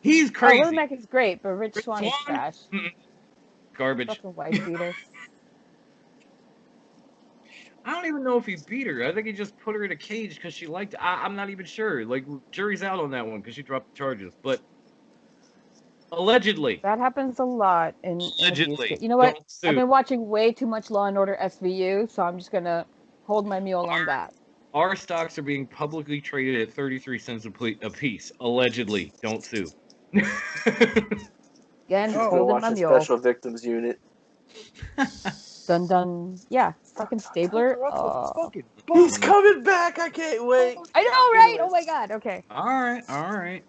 He's crazy. Willie Mack is great, but Rich Swann is trash. Garbage. Fucking wife beater. I don't even know if he beat her. I think he just put her in a cage because she liked it. I'm not even sure. Like jury's out on that one because she dropped the charges, but. Allegedly. That happens a lot in allegedly. You know what? I've been watching way too much Law and Order SVU, so I'm just gonna hold my mule on that. Our stocks are being publicly traded at 33 cents a piece. Allegedly. Don't sue. Again, holding my mule. Special Victims Unit. Dun dun. Yeah, fucking Stabler. He's coming back. I can't wait. I know, right? Oh my god. Okay. All right.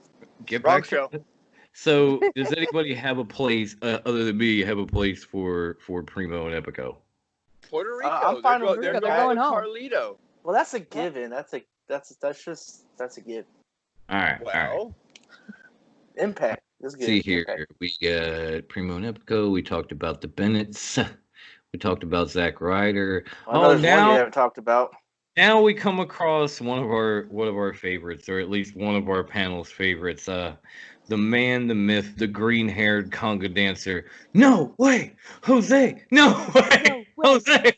Get Wrong back show. So, does anybody have a place other than me? Have a place for Primo and Epico? Puerto Rico. I'm fine with Rico. They're going home. Carlito. Well, that's a given. That's a given. All right. Impact. Let's get see here. Impact. We got Primo and Epico. We talked about the Bennetts. We talked about Zack Ryder. Now you haven't talked about. Now we come across one of our favorites, or at least one of our panel's favorites. The man, the myth, the green-haired conga dancer. No way, Jose. No way, Jose.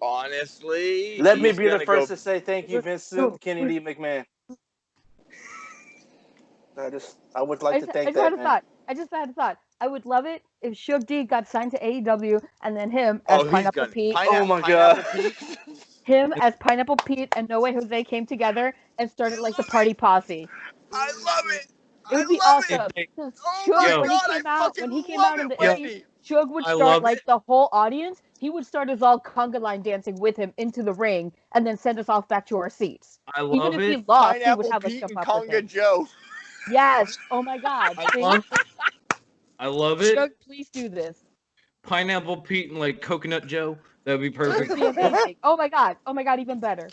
Honestly, let me be the first to say thank you, Vincent Kennedy McMahon. I would like to thank that man. I just had a thought. I would love it if Suge D got signed to AEW and then him as Pineapple Pete. Oh my god. Him as Pineapple Pete and No Way Jose came together and started like the party posse. I love it. It would be awesome. Suge, when he came out in the Indies, Suge would start like the whole audience. He would start us all conga line dancing with him into the ring and then send us off back to our seats. I love Even it. if he lost, Pineapple he would have us Pete jump and up with Conga him. Joe. Yes. Oh my god. I love it. Suge, please do this. Pineapple Pete and like Coconut Joe. That'd be perfect. That would be amazing. Oh my god, even better.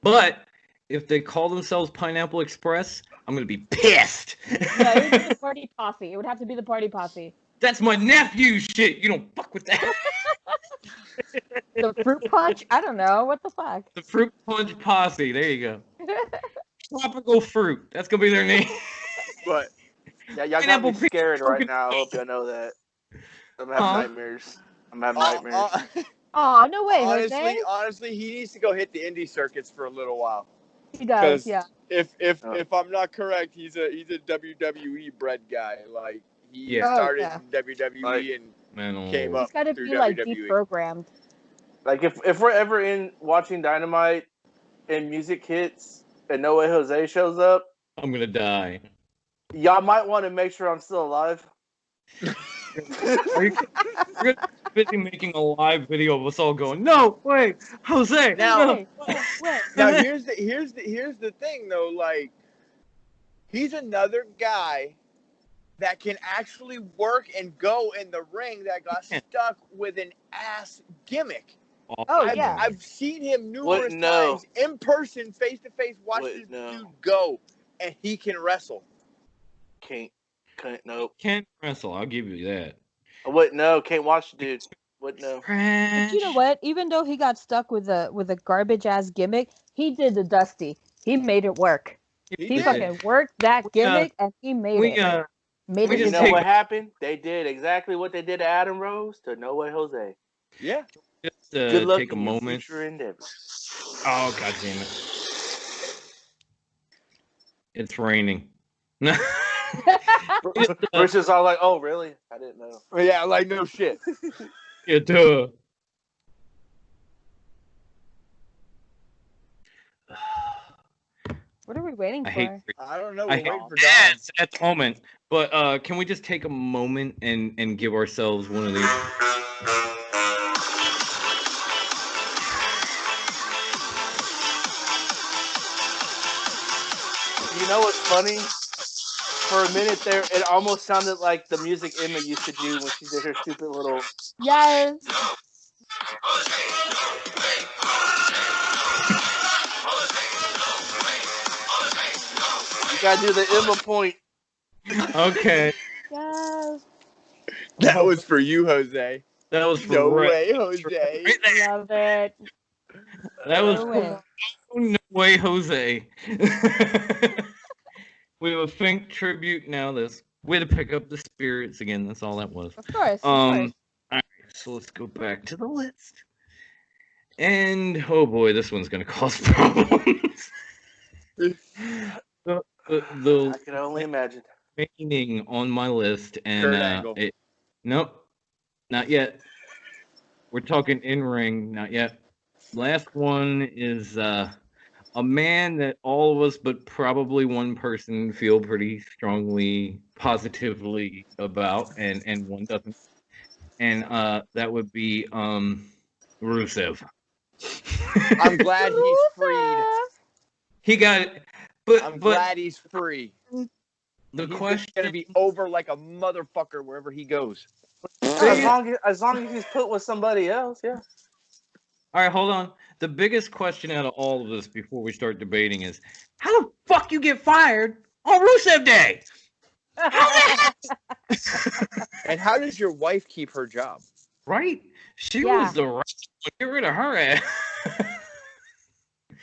But if they call themselves Pineapple Express, I'm gonna be pissed. Yeah, it would be the party posse. It would have to be the party posse. That's my nephew shit. You don't fuck with that. The fruit punch? I don't know. What the fuck? The fruit punch posse. There you go. Tropical fruit. That's gonna be their name. But yeah, y'all got me scared right now. I hope y'all know that. I'm having nightmares. I'm having nightmares. Oh, no way, Jose. Honestly, he needs to go hit the indie circuits for a little while. He does, yeah. If I'm not correct, he's a WWE bred guy. Like he started in WWE and came up. He's got to be like deprogrammed. Like if we're ever in watching Dynamite and music hits and No Way Jose shows up, I'm gonna die. Y'all might want to make sure I'm still alive. You're busy making a live video of us all going, no, wait, Jose. Now here's the thing though, like he's another guy that can actually work and go in the ring that got stuck with an ass gimmick. I've seen him numerous times in person, face to face, watch this dude go, and he can wrestle. Can't wrestle. I'll give you that. Can't watch the dude. But no. But you know what? Even though he got stuck with a garbage ass gimmick, he did the Dusty. He made it work. He fucking worked that gimmick and he made it. Made it. You know what happened? They did exactly what they did to Adam Rose to No Way Jose. Yeah. Just Good luck take a in your moment. future endeavors. Oh, god damn it. It's raining. Rich is all like, oh, really? I didn't know. Yeah, like, no shit. Yeah, duh. What are we waiting for? I don't know. We're waiting for Dom. At the moment. But can we just take a moment and give ourselves one of these? You know what's funny? For a minute there, it almost sounded like the music Emma used to do when she did her stupid little... Yes! You gotta do the Emma point. Okay. Yes. That was for you, Jose. That was for No way, Jose. Love it. That was for No Way, Jose. We have a Fink tribute now. This way to pick up the spirits again. That's all that was. Of course. All right, so let's go back to the list. And oh boy, this one's gonna cause problems. I can only imagine. Remaining on my list, and nope, not yet. We're talking in ring, not yet. Last one is a man that all of us, but probably one person, feel pretty strongly, positively about, and one doesn't. And that would be Rusev. I'm glad he's freed. He got it, but I'm glad he's free. The he's question gonna be over like a motherfucker wherever he goes. As long as he's put with somebody else, yeah. All right, hold on. The biggest question out of all of this before we start debating is, how the fuck you get fired on Rusev Day? And how does your wife keep her job? Right? She was the right one. Get rid of her ass.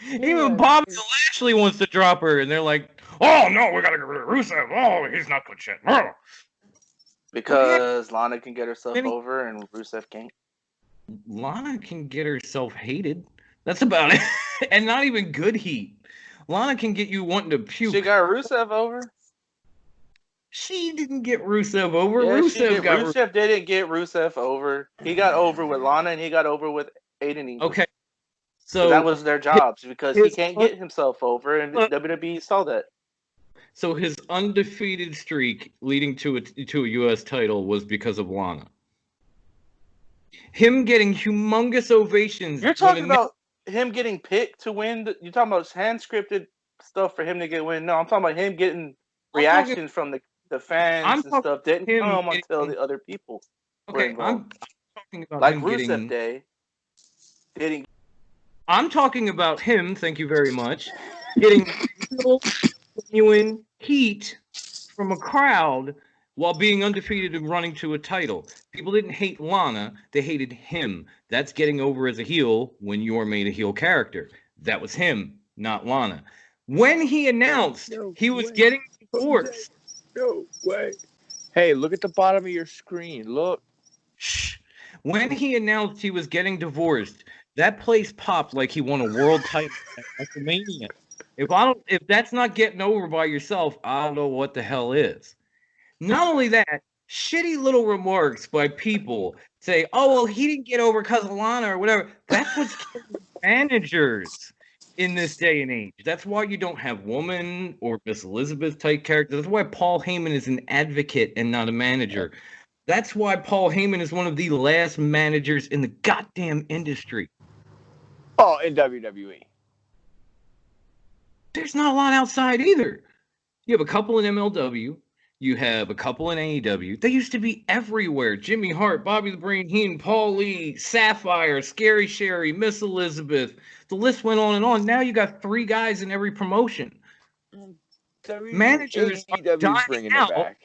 Even Bobby Lashley wants to drop her, and they're like, oh, no, we got to get rid of Rusev. Oh, he's not good shit. Oh. Because Lana can get herself over and Rusev can't. Lana can get herself hated. That's about it. And not even good heat. Lana can get you wanting to puke. She got Rusev over? She didn't get Rusev over. Yeah, Rusev didn't get Rusev over. He got over with Lana and he got over with Aiden English. Okay. So that was their jobs because he can't get himself over, and WWE saw that. So his undefeated streak leading to a U.S. title was because of Lana. Him getting humongous ovations. You're talking about him getting picked to win. You're talking about hand-scripted stuff for him to get win. No, I'm talking about him getting reactions from the fans and stuff. Didn't come until the other people were involved. I'm talking about like him Rusev Day. Didn't. I'm talking about him. Thank you very much. Getting genuine heat from a crowd while being undefeated and running to a title. People didn't hate Lana. They hated him. That's getting over as a heel when you're made a heel character. That was him, not Lana. When he announced he was getting divorced. No way. Hey, look at the bottom of your screen. Look. Shh. When he announced he was getting divorced, that place popped like he won a world title at WrestleMania. If that's not getting over by yourself, I don't know what the hell is. Not only that, shitty little remarks by people say, oh, well, he didn't get over because of Lana or whatever. That's what's killing managers in this day and age. That's why you don't have woman or Miss Elizabeth type characters. That's why Paul Heyman is an advocate and not a manager. That's why Paul Heyman is one of the last managers in the goddamn industry. Oh, in WWE. There's not a lot outside either. You have a couple in MLW. You have a couple in AEW. They used to be everywhere. Jimmy Hart, Bobby the Brain Heenan, Paul Lee, Sapphire, Scary Sherry, Miss Elizabeth. The list went on and on. Now you got 3 guys in every promotion. Managers are dying bringing out. it back.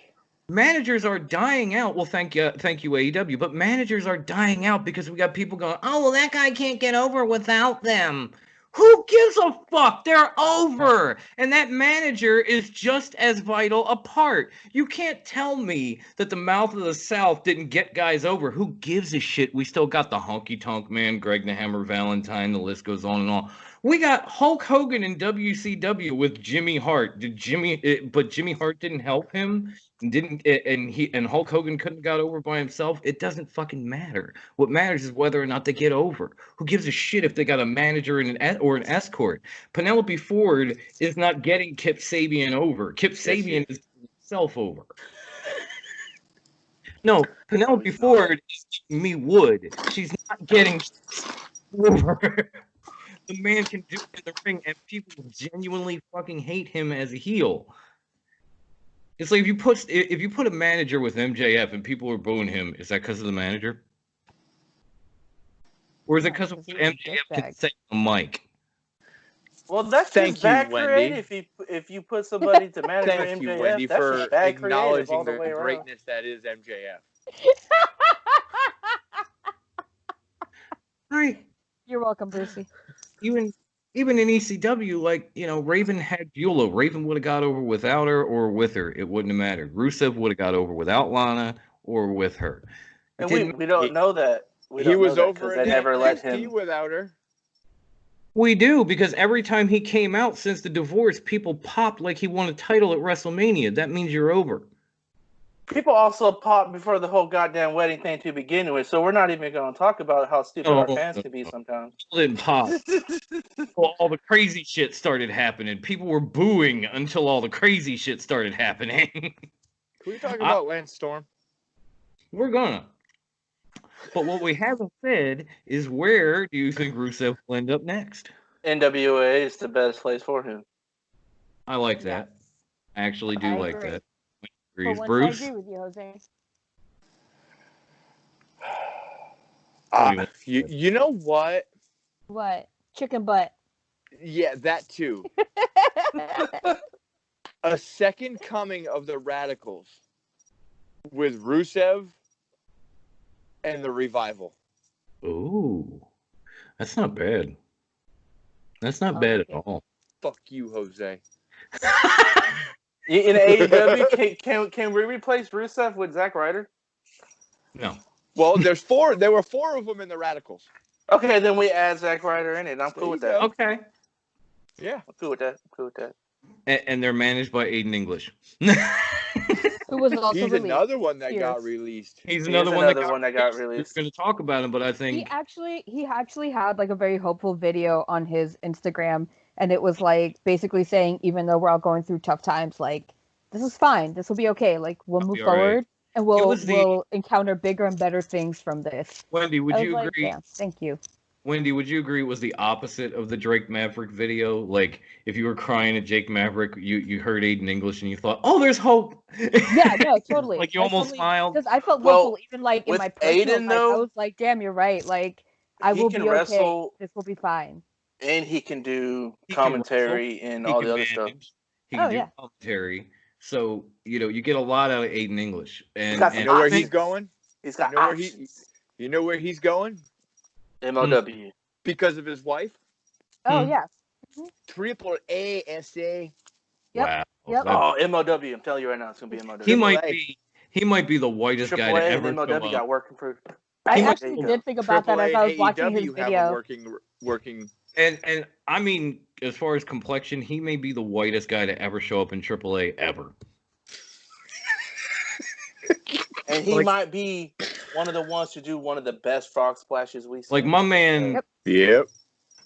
Managers are dying out. Well, thank you, AEW. But managers are dying out because we got people going, oh, well, that guy can't get over without them. Who gives a fuck? They're over. And that manager is just as vital a part. You can't tell me that the Mouth of the South didn't get guys over. Who gives a shit? We still got the Honky Tonk Man, Greg the Hammer Valentine. The list goes on and on. We got Hulk Hogan in WCW with Jimmy Hart. But Jimmy Hart didn't help him. And Hulk Hogan couldn't have got over by himself. It doesn't fucking matter. What matters is whether or not they get over. Who gives a shit if they got a manager and an escort? Penelope Ford is not getting Kip Sabian over. Kip Sabian is getting himself over. No, Penelope Ford is getting me wood. She's not getting over. The man can do it in the ring, and people genuinely fucking hate him as a heel. It's like if you put a manager with MJF and people are booing him, is that because of the manager? Or is it because of what MJF can say on the mic? Well, that's just bad creative. If you put somebody to manage Thank MJF, you, Wendy, that's for just bad acknowledging the the greatness that is MJF. Right. You're welcome, Brucey. Even in ECW, like, Raven had Beulah. Raven would have got over without her or with her. It wouldn't have mattered. Rusev would have got over without Lana or with her. And we don't know that. He was over they never let him without her. We do, because every time he came out since the divorce, people popped like he won a title at WrestleMania. That means you're over. People also popped before the whole goddamn wedding thing to begin with, so we're not even going to talk about how stupid our fans can be sometimes. People didn't pop. All the crazy shit started happening. People were booing until all the crazy shit started happening. Can we talk about Lance Storm? We're gonna. But what we haven't said is, where do you think Rusev will end up next? NWA is the best place for him. I like that. I actually do like that. Bruce? I agree with you, Jose. You know what? What? Chicken butt. Yeah, that too. A second coming of the Radicals with Rusev and the Revival. Ooh, that's not bad. That's not bad at all. Fuck you, Jose. In AEW, can we replace Rusev with Zack Ryder? No. Well, there were four of them in the Radicals. Okay, then we add Zack Ryder in it. I'm cool with that. Okay. Yeah. I'm cool with that. And they're managed by Aiden English. Who was also He's released. another one that got released. He's another one that got released. We're going to talk about him, but I think he actually had like a very hopeful video on his Instagram, and it was like basically saying, even though we're all going through tough times, like, this is fine. This will be okay. Like, we'll move forward, and we'll encounter bigger and better things from this. Wendy, would you agree? Yeah, thank you. Wendy, would you agree it was the opposite of the Drake Maverick video? Like, if you were crying at Jake Maverick, you heard Aiden English and you thought, oh, there's hope. Yeah, no, totally. Like, you almost smiled. Because I felt hopeful, even like in my personal life. I was like, damn, you're right. Like, I will be okay. This will be fine. And he can do commentary and all the other stuff. He can do commentary. So, you get a lot out of Aiden English. And you know where he's going? He's got You know where he's going? MLW. Because of his wife? Oh, yes. Triple ASA. Yep. Wow. Yep. Oh, MLW. I'm telling you right now, it's going to be MLW. He might be the whitest guy to ever come up. got working for. I actually did think about that as I was watching his video. Working. And I mean, as far as complexion, he may be the whitest guy to ever show up in AAA ever. And he might be one of the ones to do one of the best frog splashes we see. Like, my man. Yep.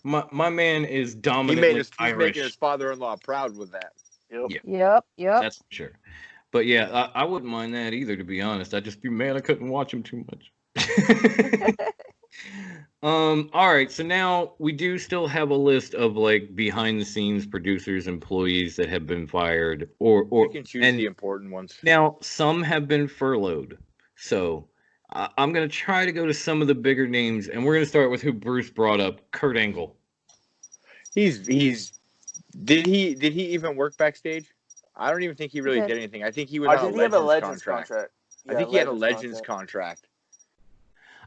My man is dominantly He's making his father-in-law proud with that. Yep. That's for sure. But yeah, I wouldn't mind that either, to be honest. I'd just be mad I couldn't watch him too much. All right, so now we do still have a list of like behind the scenes producers, employees that have been fired, or we can choose the important ones. Now some have been furloughed, so I'm gonna try to go to some of the bigger names, and we're gonna start with who Bruce brought up, Kurt Angle. Did he even work backstage? I don't even think he really did anything. I think he was Or on did he have a Legends Legends contract. Yeah, I think he had a Legends contract.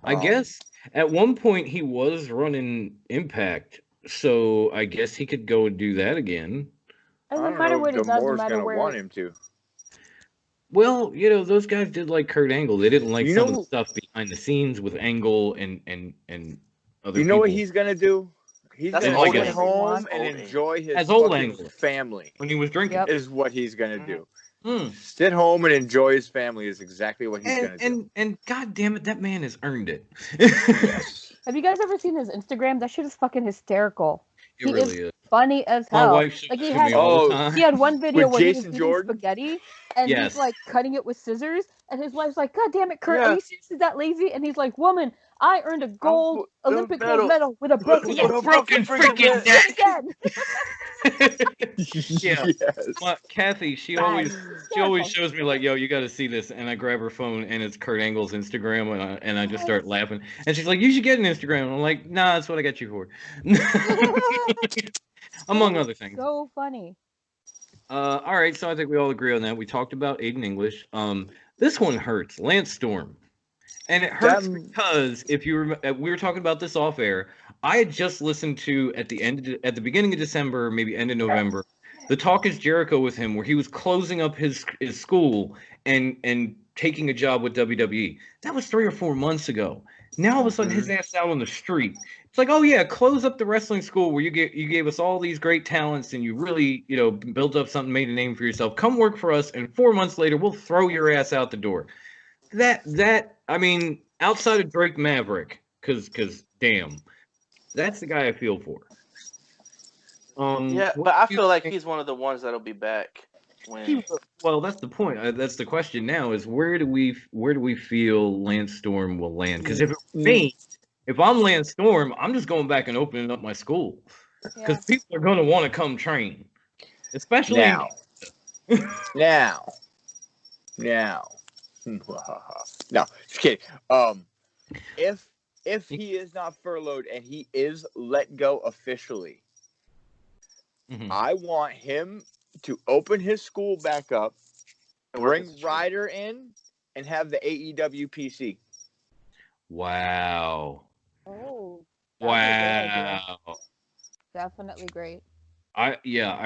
I guess at one point he was running Impact, so I guess he could go and do that again. And no matter what he does, no matter where, want him to. Well, those guys did like Kurt Angle. They didn't like some of the stuff behind the scenes with Angle and other. You know what he's gonna do? He's gonna stay home and enjoy his family when he was drinking. Is what he's gonna do. Sit home and enjoy his family is exactly what he's gonna do. And God damn it, that man has earned it. Have you guys ever seen his Instagram? That shit is fucking hysterical. It really is funny as hell. My wife like he had one video where Jason he was Jordan? eating spaghetti and he's like cutting it with scissors, and his wife's like, "God damn it, Kurt, are you seriously that lazy?" And he's like, "Woman, I earned a gold Olympic gold medal with a broken freaking neck again." Yeah, well, Kathy, she always shows me like, "Yo, you got to see this," and I grab her phone and it's Kurt Angle's Instagram, and I just start laughing, and she's like, "You should get an Instagram." And I'm like, "Nah, that's what I got you for." Among other things. So funny. All right, so I think we all agree on that. We talked about Aiden English. This one hurts. Lance Storm. And it hurts because if you remember, we were talking about this off air. I had just listened to at the beginning of December, maybe end of November, the Talk Is Jericho with him, where he was closing up his school and taking a job with WWE. That was 3 or 4 months ago. Now all of a sudden his ass out on the street. It's like, oh yeah, close up the wrestling school where you gave us all these great talents and you really, built up something, made a name for yourself. Come work for us, and 4 months later we'll throw your ass out the door. That I mean, outside of Drake Maverick, because damn, that's the guy I feel for. Yeah, but I feel like he's one of the ones that'll be back. Well, that's the point. That's the question now: is where do we feel Lance Storm will land? Because if I'm Lance Storm, I'm just going back and opening up my school because people are going to want to come train, especially now. No, just kidding. If he is not furloughed and he is let go officially, I want him to open his school back up, bring Ryder in, and have the AEW PC. Wow. Oh. Wow. Definitely great. I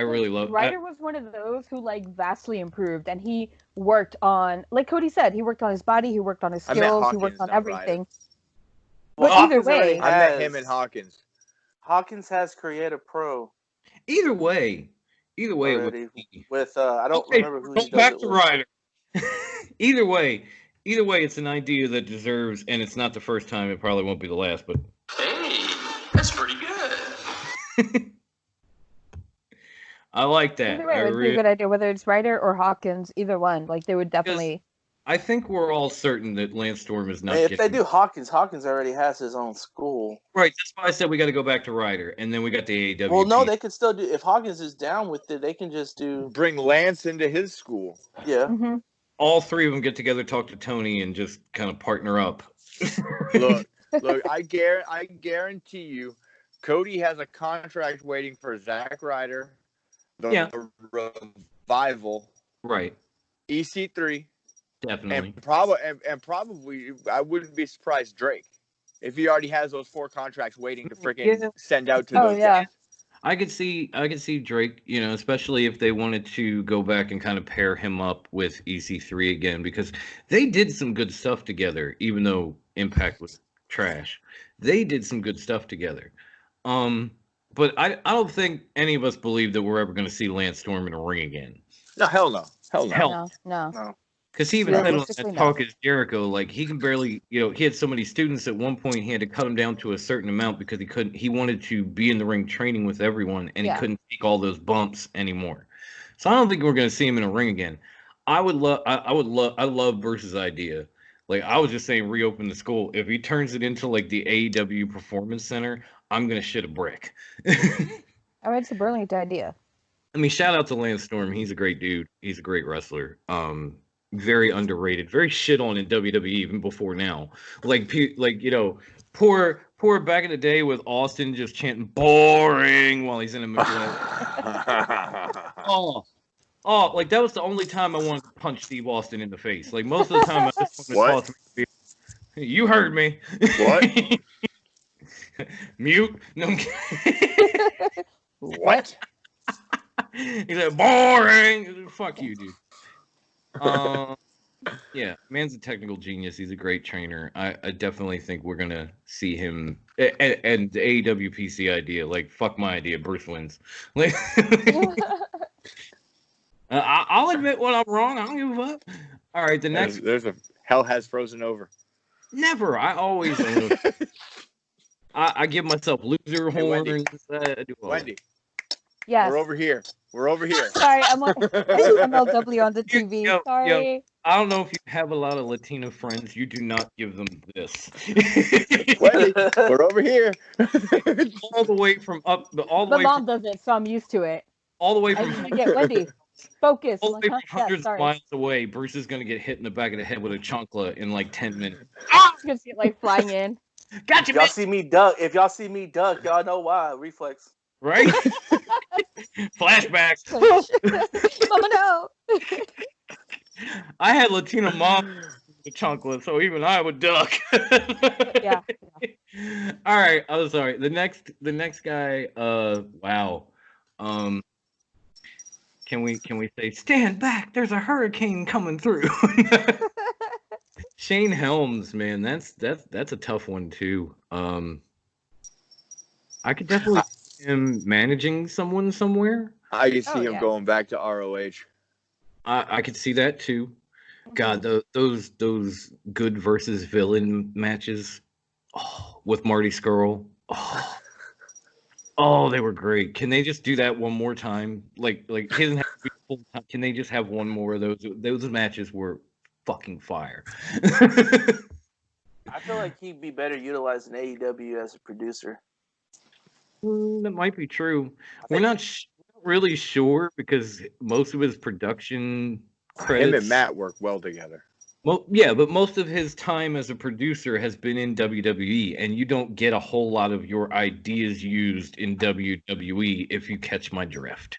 really love Ryder was one of those who vastly improved, and he worked on, like Cody said, he worked on his body, he worked on his skills, he worked on everything. Well, but either way, I met him in Hawkins. Hawkins has Creative Pro. Either way, with I don't remember who he does back it to with. Ryder. Either way, it's an idea that deserves, and it's not the first time. It probably won't be the last, but hey, that's pretty good. I like that. Either way, it would be a good idea, whether it's Ryder or Hawkins, either one. They would definitely. I think we're all certain that Lance Storm is not. If they do Hawkins already has his own school. Right. That's why I said we got to go back to Ryder, and then we got the AEW. Well, no, they could still do. If Hawkins is down with it, they can just bring Lance into his school. Yeah. All three of them get together, talk to Tony, and just kind of partner up. Look, I guarantee you, Cody has a contract waiting for Zack Ryder, the Revival, right? EC3. Definitely. And probably, I wouldn't be surprised Drake, if he already has those 4 contracts waiting to freaking send out to those guys. I could see Drake, especially if they wanted to go back and kind of pair him up with EC3 again, because they did some good stuff together, even though Impact was trash. They did some good stuff together. But I don't think any of us believe that we're ever going to see Lance Storm in a ring again. No, hell no. No. Because he even said on that Talk Is Jericho, he can barely, he had so many students at one point, he had to cut them down to a certain amount because he wanted to be in the ring training with everyone, and he couldn't take all those bumps anymore. So I don't think we're going to see him in a ring again. I love Bruce's idea. I was just saying, reopen the school. If he turns it into the AEW Performance Center, I'm going to shit a brick. I mean, it's a brilliant idea. I mean, shout out to Lance Storm. He's a great dude. He's a great wrestler. Very underrated, very shit on in WWE even before now. Poor back in the day with Austin just chanting boring while he's in a middle. Oh, like that was the only time I wanted to punch Steve Austin in the face. Like most of the time, I just wanted to toss him. You heard me. What? Mute. No, I'm kidding. What? He's like boring. Fuck you, dude. Yeah, man's a technical genius. He's a great trainer. I definitely think we're gonna see him. And the AEW PC idea, like fuck my idea. Bruce wins. Like, I'll admit when I'm wrong. I don't give a fuck. All right, the next. There's a hell has frozen over. Never. I always. I give myself loser horns. I do all Wendy. Yes. We're over here. We're over here. Sorry, I'm MLW on the TV. Sorry. I don't know if you have a lot of Latino friends. You do not give them this. Wendy, we're over here. All the way from up. All the My way mom from, does it, so I'm used to it. all the way I'm from gonna get Wendy. Focus. all the way from Yeah, hundreds of sorry. miles away. Bruce is gonna get hit in the back of the head with a chancla in like 10 minutes. I'm just gonna see it like flying in. Gotcha, Y'all see me duck. If y'all see me duck, y'all know why. Reflex. right? Flashbacks. Mama, no. I had Latino mom with chancla, so even I would duck. Yeah. All right. I'm sorry. The next guy. Wow. Can we say stand back? There's a hurricane coming through. Shane Helms, man, that's a tough one too. I could definitely see him managing someone somewhere. I can see him going back to ROH. I could see that too. God, those good versus villain matches, with Marty Scurll. Oh, they were great. Can they just do that one more time? Like he doesn't have to be full time. Can they just have one more of those? Those matches were fucking fire. I feel like he'd be better utilized in AEW as a producer. That might be true. We're not really sure because most of his production credits. Him and Matt work well together. Well, yeah, but most of his time as a producer has been in WWE, and you don't get a whole lot of your ideas used in WWE if you catch my drift.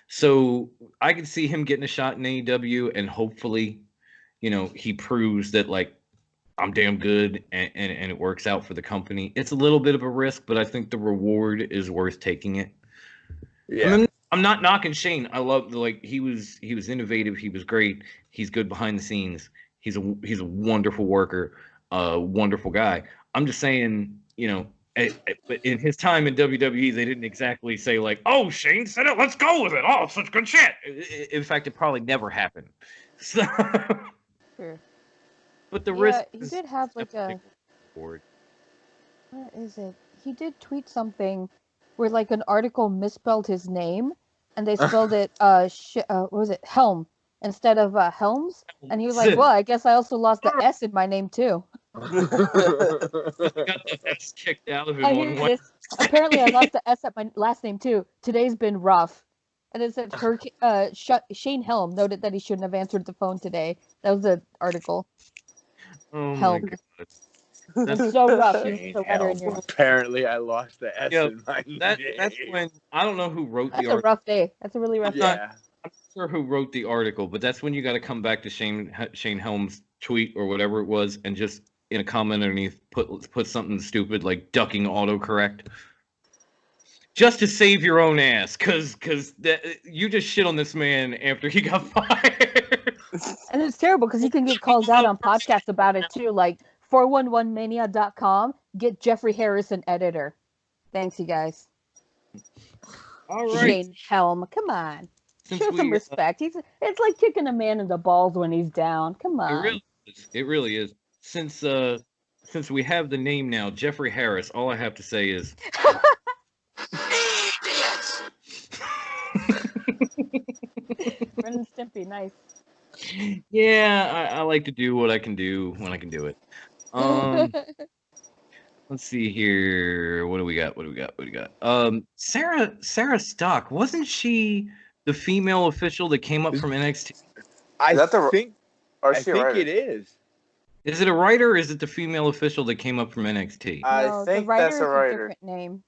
So I could see him getting a shot in AEW, and hopefully, he proves that, like, I'm damn good, and it works out for the company. It's a little bit of a risk, but I think the reward is worth taking it. Yeah. I mean, I'm not knocking Shane. I love, like, he was innovative. He was great. He's good behind the scenes. He's a wonderful worker, wonderful guy. I'm just saying, but in his time in WWE, they didn't exactly say like, "Oh, Shane said it, let's go with it." Oh, such good shit. In fact, it probably never happened. So, Sure. But the risk. He did have like a. Board. Where is it? He did tweet something where like an article misspelled his name, and they spelled it what was it, Helm instead of Helms, and he was like, "Well, I guess I also lost the S in my name too." Got the S kicked out of him. Apparently, I lost the S at my last name too. Today's been rough, and it said Shane Helm noted that he shouldn't have answered the phone today. That was the article. Oh Helm. my God. That's so rough. Apparently, I lost the S in my name. That's when I don't know who wrote the article. That's a rough day. That's a really rough day. Yeah. I'm not sure who wrote the article, but that's when you got to come back to Shane Helms' tweet or whatever it was, and just in a comment underneath put something stupid like ducking autocorrect, just to save your own ass, because you just shit on this man after he got fired. And it's terrible because you can get called out on podcasts about it too, like 411mania.com. Get Jeffrey Harris an editor. Thanks, you guys. All right, Shane Helm, come on. Show some respect. It's like kicking a man in the balls when he's down. Come on. It really is. Since we have the name now, Jeffrey Harris, all I have to say is Ren and Stimpy, nice. Yeah, I like to do what I can do when I can do it. Let's see here. What do we got? Sarah Stock, wasn't she the female official that came up from NXT? I think it is. Is it a writer or is it the female official that came up from NXT? I think that's a writer. Different name.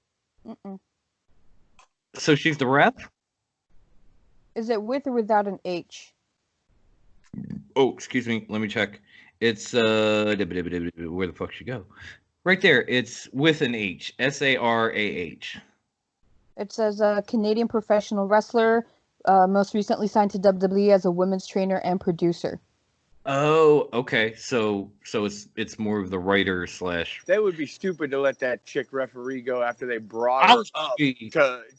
So she's the rep? Is it with or without an H? Oh, excuse me. Let me check. It's where the fuck should go? Right there. It's with an H. Sarah. It says Canadian professional wrestler, most recently signed to WWE as a women's trainer and producer. Oh, okay. So it's more of the writer slash. That would be stupid to let that chick referee go after they brought her up to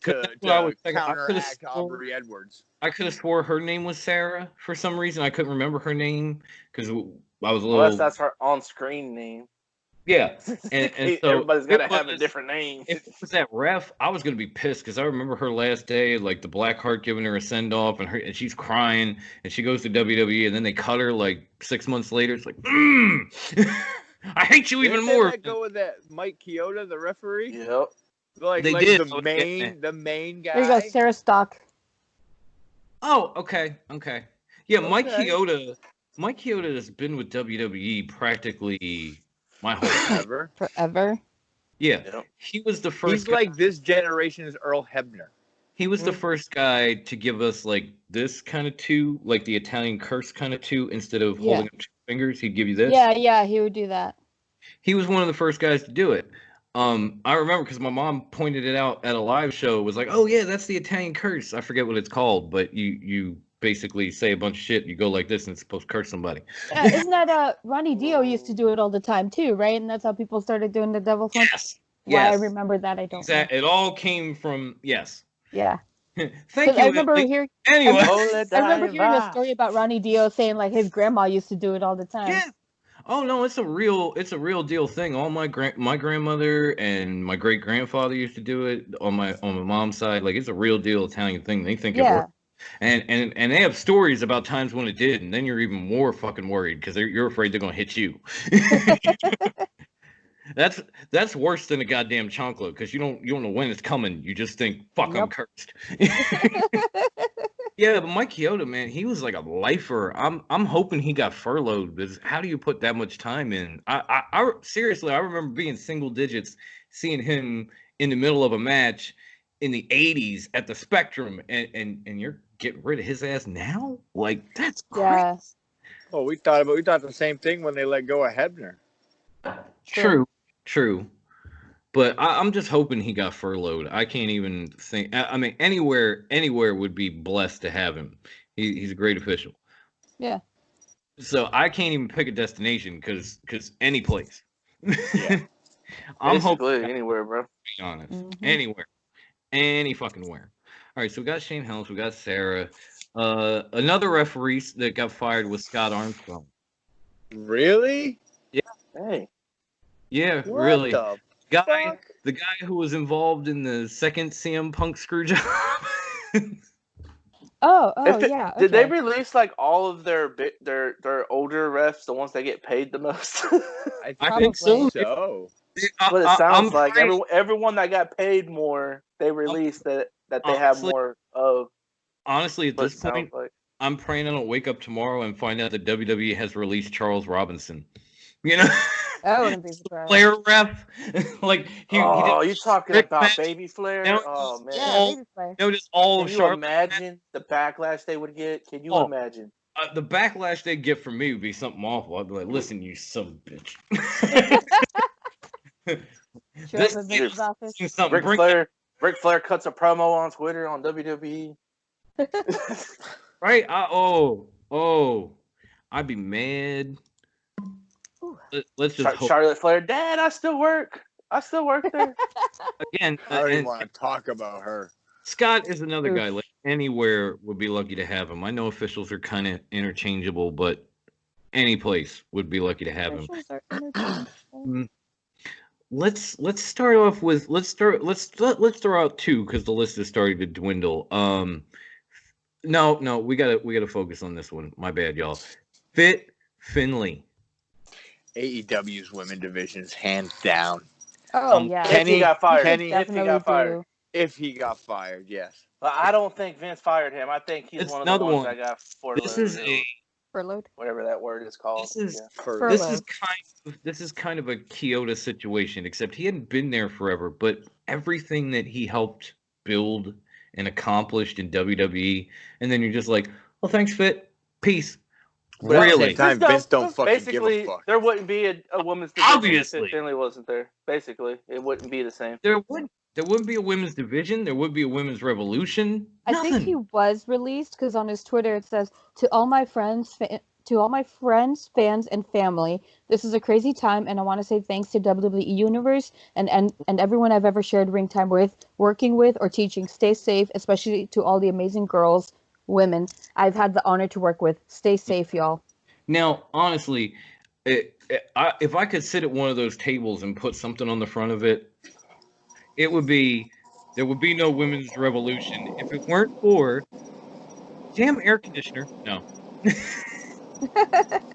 counteract Aubrey Edwards. I could have swore her name was Sarah for some reason. I couldn't remember her name because I was a little. Unless that's her on-screen name. Yeah, and so everybody's got to have a different name. If it was that ref, I was gonna be pissed because I remember her last day, like the Blackheart giving her a send off, and she's crying, and she goes to WWE, and then they cut her like 6 months later. It's like, I hate you even more. Did they go with that Mike Chioda, the referee? Yep. Like did. The main guy. There you go, Sarah Stock. Oh, okay. Yeah, okay. Mike Chioda has been with WWE practically my whole life. Forever. Yeah. He was the first. He's like this generation's Earl Hebner. He was the first guy to give us like this kind of two, like the Italian curse kind of two, instead of holding up 2 fingers. He'd give you this. Yeah, he would do that. He was one of the first guys to do it. I remember because my mom pointed it out at a live show. It was like, oh yeah, that's the Italian curse. I forget what it's called, but you basically say a bunch of shit. You go like this, and it's supposed to curse somebody. Isn't that Ronnie Dio used to do it all the time too, right? And that's how people started doing the Devil's Punch. Yes. Why I remember that, I don't know. It all came from yes. Yeah. Thank you. I remember hearing. Anyway, I remember hearing a story about Ronnie Dio saying like his grandma used to do it all the time. Yeah. Oh no, it's a real deal thing. All my grandmother and my great grandfather used to do it on my mom's side. Like it's a real deal Italian thing. They think it worked. And they have stories about times when it did, and then you're even more fucking worried because you're afraid they're gonna hit you. That's worse than a goddamn chancla because you don't know when it's coming. You just think, fuck, I'm cursed. Yeah, but Mike Chioda, man, he was like a lifer. I'm hoping he got furloughed because how do you put that much time in? I seriously, I remember being single digits, seeing him in the middle of a match in the 80s at the Spectrum, and you're getting rid of his ass now? Like that's crazy. Yeah. Oh, we thought the same thing when they let go of Hebner. True. But I'm just hoping he got furloughed. I can't even think. I mean, anywhere would be blessed to have him. He's a great official. Yeah. So I can't even pick a destination because any place. Yeah. I'm hoping anywhere, bro. To be honest, anywhere, any fucking where. All right, so we got Shane Helms, we got Sarah. Another referee that got fired was Scott Armstrong. Really? Yeah. Hey. Yeah, what really. The guy who was involved in the second CM Punk screw job. Yeah. Did they release like all of their older refs, the ones that get paid the most? I think so. But it sounds like everyone that got paid more, they released that they have more of. Honestly, at this point, I'm praying I don't wake up tomorrow and find out that WWE has released Charles Robinson. You know. I wouldn't be surprised. Flair ref, like you talking about Baby Flair? Oh man, Baby Flair. Notice all of Charlotte. Can you imagine the backlash they would get? Can you imagine? The backlash they get from me would be something awful. I'd be like, "Listen, you son of a bitch." Ric Flair cuts a promo on Twitter on WWE. Right? I'd be mad. Let's just Charlotte Flair, Dad, I still work there. Again, I don't even want to talk about her. Scott is another guy. Like anywhere would be lucky to have him. I know officials are kind of interchangeable, but any place would be lucky to have him. Let's start off with let's throw out 2 because the list is starting to dwindle. No, we gotta focus on this one. My bad, y'all. Fit Finley. AEW's women divisions, hands down. Oh yeah. If he got fired. If he got fired, yes. But I don't think Vince fired him. I think he's one of the ones that got furloughed. Whatever that word is called. This is kind of a Chioda situation, except he hadn't been there forever. But everything that he helped build and accomplished in WWE, and then you're just like, well, thanks, Fit. Peace. But really? At the same time, Vince don't fucking give a fuck. There wouldn't be a women's division Obviously. if Finley wasn't there. Basically, it wouldn't be the same. There wouldn't be a women's division. There would be a women's revolution. I think he was released because on his Twitter it says, to all my friends, fans, and family, this is a crazy time, and I want to say thanks to WWE Universe and everyone I've ever shared ring time with, working with, or teaching. Stay safe, especially to all the amazing girls, women I've had the honor to work with. Stay safe, y'all. Now, honestly, if I could sit at one of those tables and put something on the front of it, there would be no women's revolution if it weren't for damn air conditioner. No.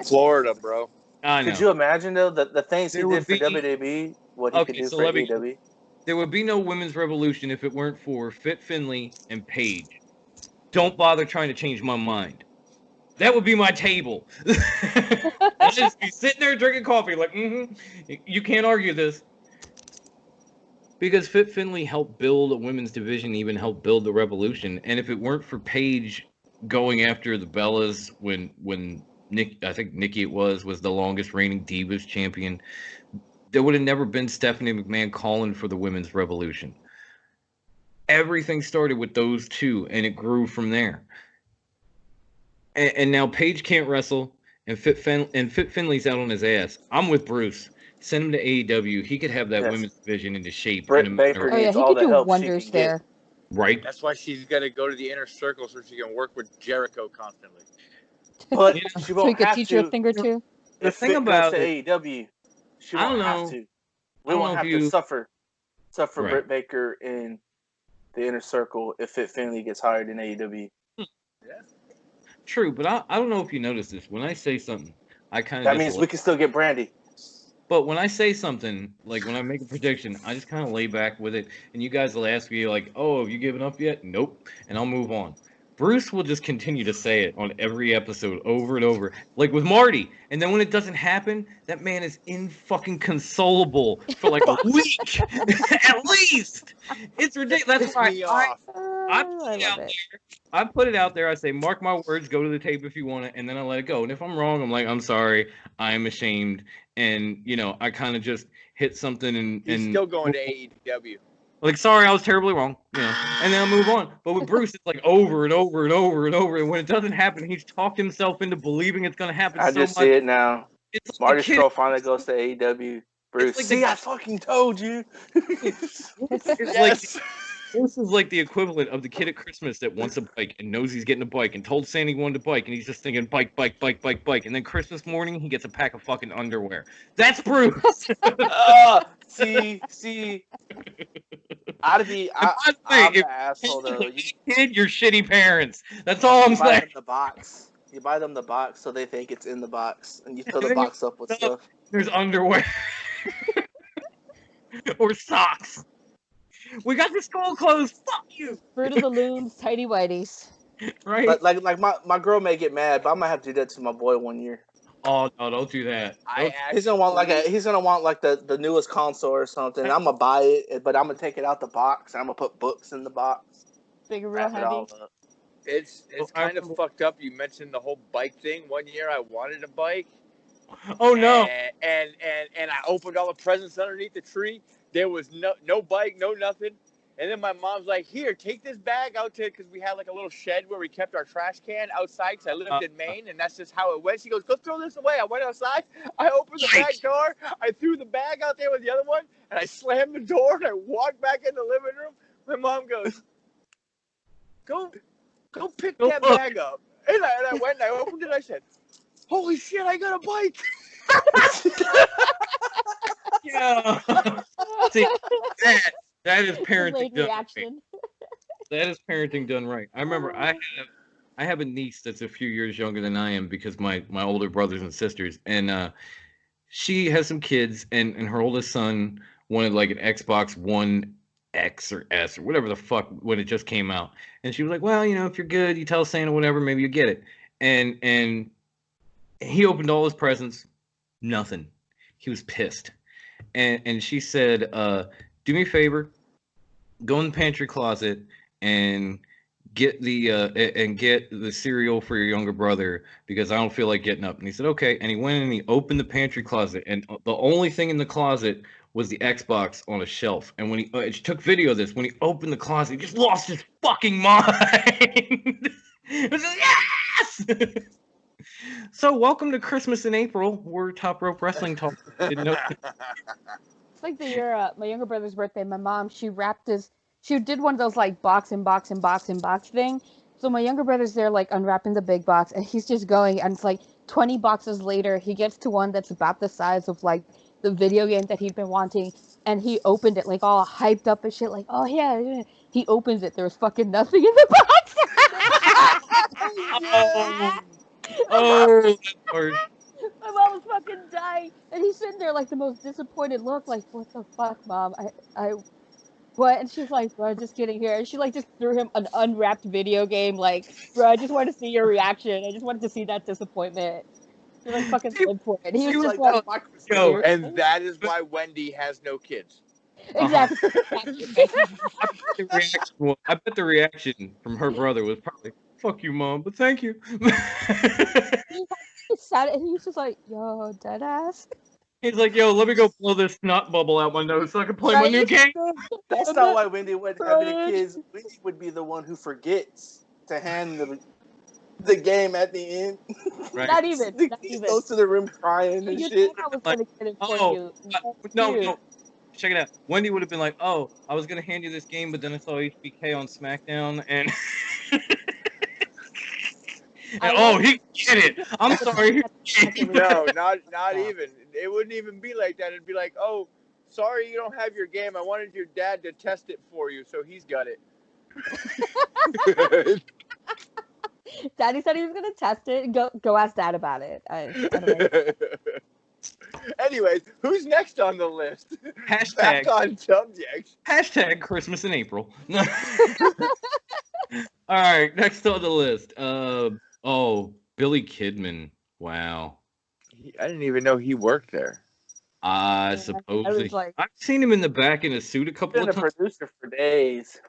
Florida, bro. I know. Could you imagine though the things he did for WWE, what he could do for AEW? There would be no women's revolution if it weren't for Fit Finley and Paige. Don't bother trying to change my mind. That would be my table. I'll just be sitting there drinking coffee, like, you can't argue this. Because Fit Finley helped build a women's division, even helped build the revolution. And if it weren't for Paige going after the Bellas when I think Nikki was the longest reigning Divas champion, there would have never been Stephanie McMahon calling for the women's revolution. Everything started with those two, and it grew from there. And now Paige can't wrestle, and Fit Finley's out on his ass. I'm with Bruce. Send him to AEW. He could have that women's division into shape. Britt Baker he could do wonders there. Right. That's why she's got to go to the inner circle so she can work with Jericho constantly. But she so won't he could have teach to. her a thing or two. The thing about AEW, she won't have to. We won't have to suffer Britt Baker in the inner circle if Fit Finley gets hired in AEW. Yeah. True, but I don't know if you noticed this. When I say something, I kind of that means we can still get Brandy. But when I say something, like when I make a prediction, I just kind of lay back with it, and you guys will ask me like, "Oh, have you given up yet?" Nope, and I'll move on. Bruce will just continue to say it on every episode over and over, like with Marty. And then when it doesn't happen, that man is inconsolable for like a week at least. It's ridiculous. That's why I put it out there. I say, mark my words, go to the tape if you want it, and then I let it go. And if I'm wrong, I'm like, I'm sorry, I'm ashamed, and I kind of just hit something and still going to AEW. Like, sorry, I was terribly wrong, and then I'll move on. But with Bruce, it's like over and over and over and over. And when it doesn't happen, he's talked himself into believing it's going to happen. I just see it now. It's Marty Scurll finally goes to AEW. Bruce, like I fucking told you. It's like this is like the equivalent of the kid at Christmas that wants a bike and knows he's getting a bike and told Santa he wanted a bike and he's just thinking bike. And then Christmas morning, he gets a pack of fucking underwear. That's Bruce. See. I'm the asshole though. Your shitty parents. That's all I'm saying. You buy them the box so they think it's in the box, and you fill the box up with stuff. There's underwear or socks. We got the school clothes. Fuck you. Fruit of the Loons, tidy whities. Right. Like my girl may get mad, but I might have to do that to my boy one year. Oh no! Don't do that. He's gonna want the newest console or something. I'm gonna buy it, but I'm gonna take it out the box. And I'm gonna put books in the box. Big real heavy. It's kind of fucked up. You mentioned the whole bike thing. One year I wanted a bike. Oh no! And I opened all the presents underneath the tree. There was no bike, no nothing. And then my mom's like, "Here, take this bag out to," because we had like a little shed where we kept our trash can outside. Because I lived in Maine, and that's just how it went. She goes, "Go throw this away." I went outside. I opened the back door. I threw the bag out there with the other one, and I slammed the door. And I walked back in the living room. My mom goes, "Go pick that bag up." And I went and I opened it. I said, "Holy shit! I got a bike." Yeah. See, that is parenting done right. That is parenting done right. I remember I have a niece that's a few years younger than I am because my older brothers and sisters, and she has some kids, and her oldest son wanted like an Xbox One X or S or whatever the fuck when it just came out, and she was like, "Well, if you're good, you tell Santa whatever, maybe you get it." And he opened all his presents, nothing. He was pissed, and she said, "Do me a favor, go in the pantry closet and get the cereal for your younger brother because I don't feel like getting up. And he said, okay. And he went and he opened the pantry closet, and the only thing in the closet was the Xbox on a shelf. And when he took video of this, when he opened the closet, he just lost his fucking mind. It was just, yes. So welcome to Christmas in April. We're Top Rope Wrestling Talk. Didn't know. It's like the year my younger brother's birthday. My mom, she did one of those like box thing. So my younger brother's there like unwrapping the big box, and he's just going, and it's like 20 boxes later, he gets to one that's about the size of like the video game that he'd been wanting, and he opened it like all hyped up and shit, like, oh yeah. He opens it, there was fucking nothing in the box. Oh, Lord. My mom was fucking dying, and he's sitting there like the most disappointed look, like, what the fuck, Mom? What? And she's like, bro, just kidding here. And she like just threw him an unwrapped video game, like, bro, I just wanted to see your reaction. I just wanted to see that disappointment. He like fucking lived for it. He was just like, yo, and that is why Wendy has no kids. Exactly. I bet the reaction from her brother was probably, fuck you, Mom, but thank you. He sat and he was just like, yo, deadass. He's like, yo, let me go blow this snot bubble out my nose so I can play my new game. That's not why Wendy wouldn't have any kids. Wendy would be the one who forgets to hand the game at the end. Right. Not even. He goes to the room crying and shit. I was gonna get it for you. No. Check it out. Wendy would have been like, oh, I was going to hand you this game, but then I saw HBK on SmackDown, and... he get it. I'm sorry. No, not even. It wouldn't even be like that. It'd be like, oh, sorry you don't have your game. I wanted your dad to test it for you, so he's got it. Daddy said he was gonna test it. Go ask Dad about it. I don't know. Anyways, who's next on the list? Hashtag back on subject. Hashtag Christmas in April. All right, next on the list. Billy Kidman. Wow. I didn't even know he worked there. I suppose. I've seen him in the back in a suit a couple of times. Been a producer for days.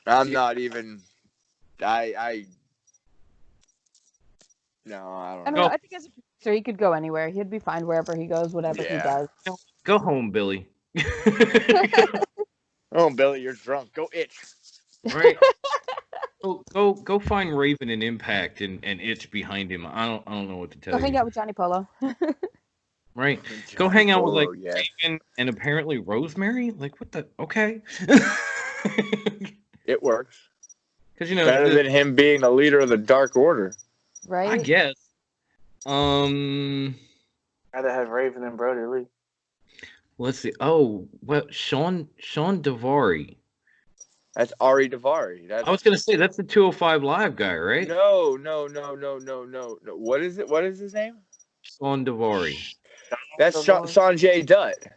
I'm not even. No, I don't know. I think as a producer, he could go anywhere. He'd be fine wherever he goes, whatever he does. Go home, Billy. Oh, Billy, you're drunk. Go itch. Right. Go find Raven and Impact and itch behind him. I don't know what to tell you. Go hang out with Johnny Polo. Right. Go hang out with like Raven and apparently Rosemary. Like what the? Okay. It works. Because better than him being the leader of the Dark Order. Right. I guess. I'd have Raven and Brody Lee. Let's see. Oh, well, Sean Daivari. That's Ari Daivari. I was gonna say that's the 205 Live guy, right? No. What is it? What is his name? Sean Daivari. That's Sanjay Dutt.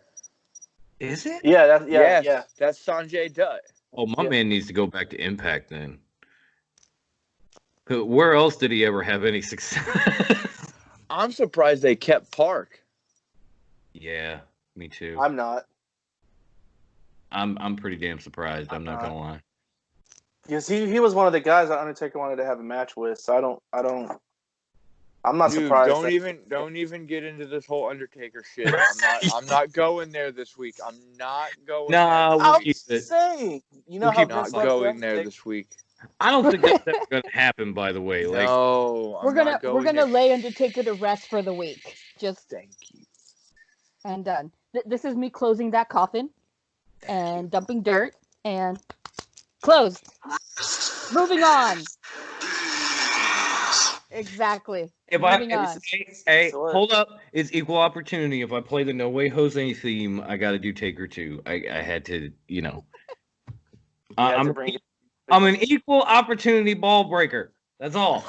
Is it? Yeah, yeah. That's Sanjay Dutt. Oh, my man needs to go back to Impact then. Where else did he ever have any success? I'm surprised they kept Park. Yeah, me too. I'm not. I'm pretty damn surprised. I'm not gonna lie. Yes, he was one of the guys that Undertaker wanted to have a match with. So I'm not surprised. Don't even get into this whole Undertaker shit. I'm not going there this week. I'm not going. We'll keep it. Saying, I'm not going there this week. I don't think that's gonna happen. By the way, like no, we're gonna lay Undertaker to rest for the week. Just thank you. And done. This is me closing that coffin and dumping dirt and closed. Moving on. Exactly. Hey, hold up. It's equal opportunity. If I play the No Way Jose theme, I got to do Taker 2. I had to, I'm an equal opportunity ball breaker. That's all.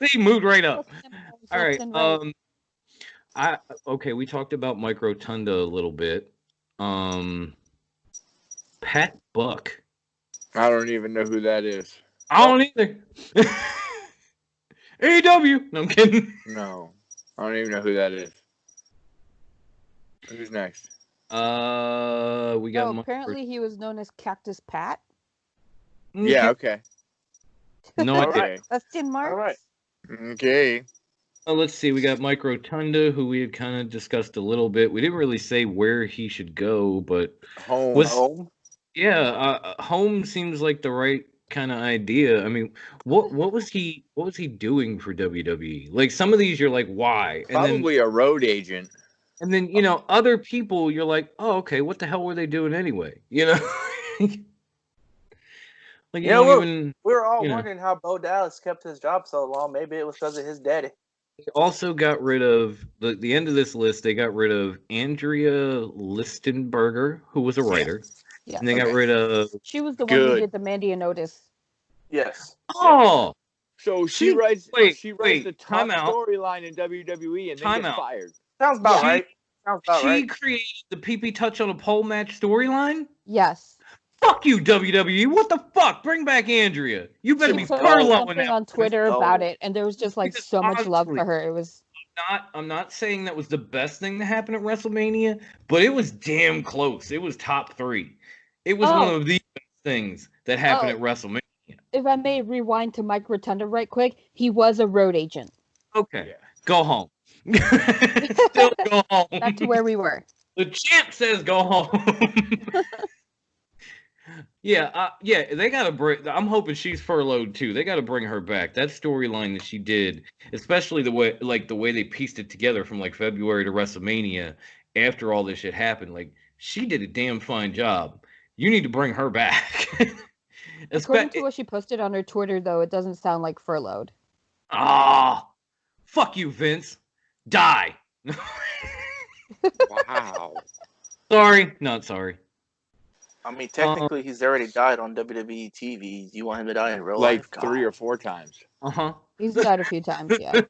See, moved right up. All right. We talked about Mike Rotunda a little bit. Pat Buck. I don't even know who that is. I don't either. AEW. No, I'm kidding. No, I don't even know who that is. Who's next? We got. Apparently, he was known as Cactus Pat. Yeah, okay. No, All I didn't. right. Question mark. All right. Okay. Let's see. We got Mike Rotunda, who we had kind of discussed a little bit. We didn't really say where he should go, but Home. home seems like the right kind of idea. I mean, what was he doing for WWE? Like some of these, you're like, why? Probably a road agent. And then other people, you're like, oh, okay, what the hell were they doing anyway? Like you don't even. We were all wondering how Bo Dallas kept his job so long. Maybe it was because of his daddy. They also got rid of the end of this list. They got rid of Andrea Listenberger, who was a writer. Yeah. And they got rid of. She was the one who did the Mandy and Otis. Yes. Oh. So she writes the top time out. storyline in WWE and then gets fired. Sounds about right. She created the PP touch on a pole match storyline? Yes. Fuck you, WWE. What the fuck? Bring back Andrea. You better be furloughing something on Twitter about it, and there was just like so much love for her. It was. I'm not saying that was the best thing to happen at WrestleMania, but it was damn close. It was top 3. It was one of the best things that happened at WrestleMania. If I may rewind to Mike Rotunda right quick, he was a road agent. Okay, go home. Still go home. Back to where we were. The champ says go home. Yeah, they gotta bring. I'm hoping she's furloughed too. They gotta bring her back. That storyline that she did, especially the way they pieced it together from like February to WrestleMania after all this shit happened. Like she did a damn fine job. You need to bring her back. According to what she posted on her Twitter, though, it doesn't sound like furloughed. Fuck you, Vince. Die. Wow. Sorry, not sorry. I mean, technically, he's already died on WWE TV. You want him to die in real life? Like 3 or 4 times. He's died a few times, yeah.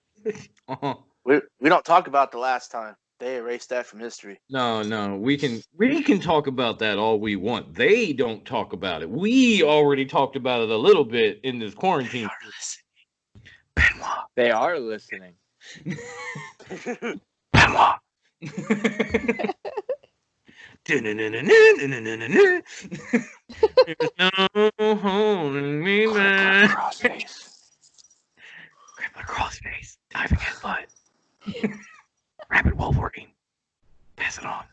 We don't talk about the last time. They erased that from history. No. We can talk about that all we want. They don't talk about it. We already talked about it a little bit in this quarantine. They are listening. Benoit. There's no holding me back. Grappler crossface. Diving headbutt. Rapid Wolverine. Pass it on.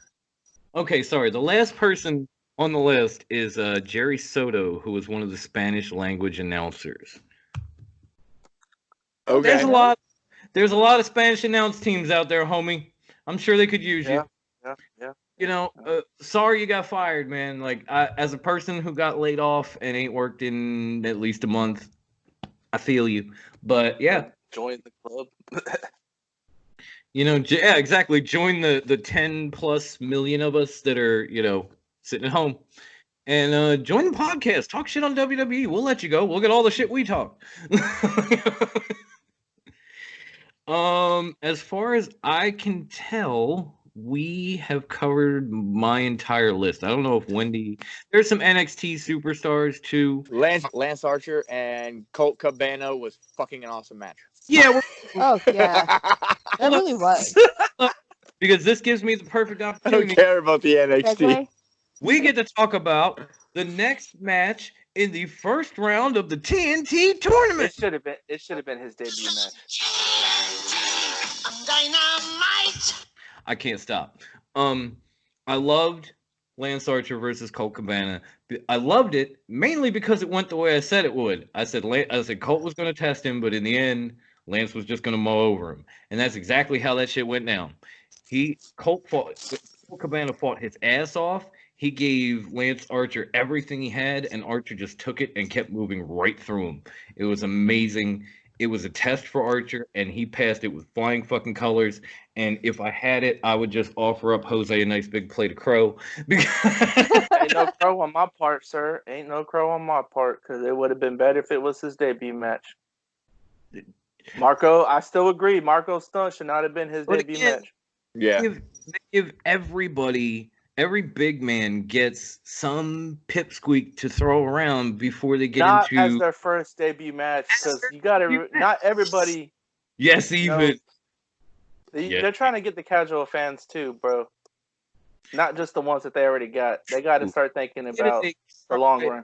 Okay, sorry. The last person on the list is Jerry Soto, who was one of the Spanish language announcers. Okay. There's a lot of Spanish announce teams out there, homie. I'm sure they could use you. Yeah. Sorry you got fired, man. Like, as a person who got laid off and ain't worked in at least a month, I feel you. But yeah, join the club. Yeah, exactly. Join the 10+ million of us that are sitting at home, and join the podcast. Talk shit on WWE. We'll let you go. We'll get all the shit we talk. As far as I can tell, we have covered my entire list. I don't know if Wendy. There's some NXT superstars too. Lance Archer and Colt Cabana was fucking an awesome match. Yeah. Oh yeah, that really was. Because this gives me the perfect I opportunity. don't care about the NXT. We get to talk about the next match in the first round of the TNT tournament. It should have been his debut match. Dynamite. I can't stop. I loved Lance Archer versus Colt Cabana. I loved it mainly because it went the way I said it would. I said Colt was going to test him, but in the end, Lance was just going to mow over him, and that's exactly how that shit went down. Colt Cabana fought his ass off. He gave Lance Archer everything he had, and Archer just took it and kept moving right through him. It was amazing. It was a test for Archer, and he passed it with flying fucking colors. And if I had it, I would just offer up Jose a nice big plate of crow. Ain't no crow on my part, sir. Ain't no crow on my part, because it would have been better if it was his debut match. Marco, I still agree. Marco Stunt should not have been his debut match. Yeah. If everybody, every big man gets some pipsqueak to throw around before they get not into... as their first debut match, because you got to... Not everybody... Yes, even... They're trying to get the casual fans too, bro. Not just the ones that they already got. They got to start thinking about the long run.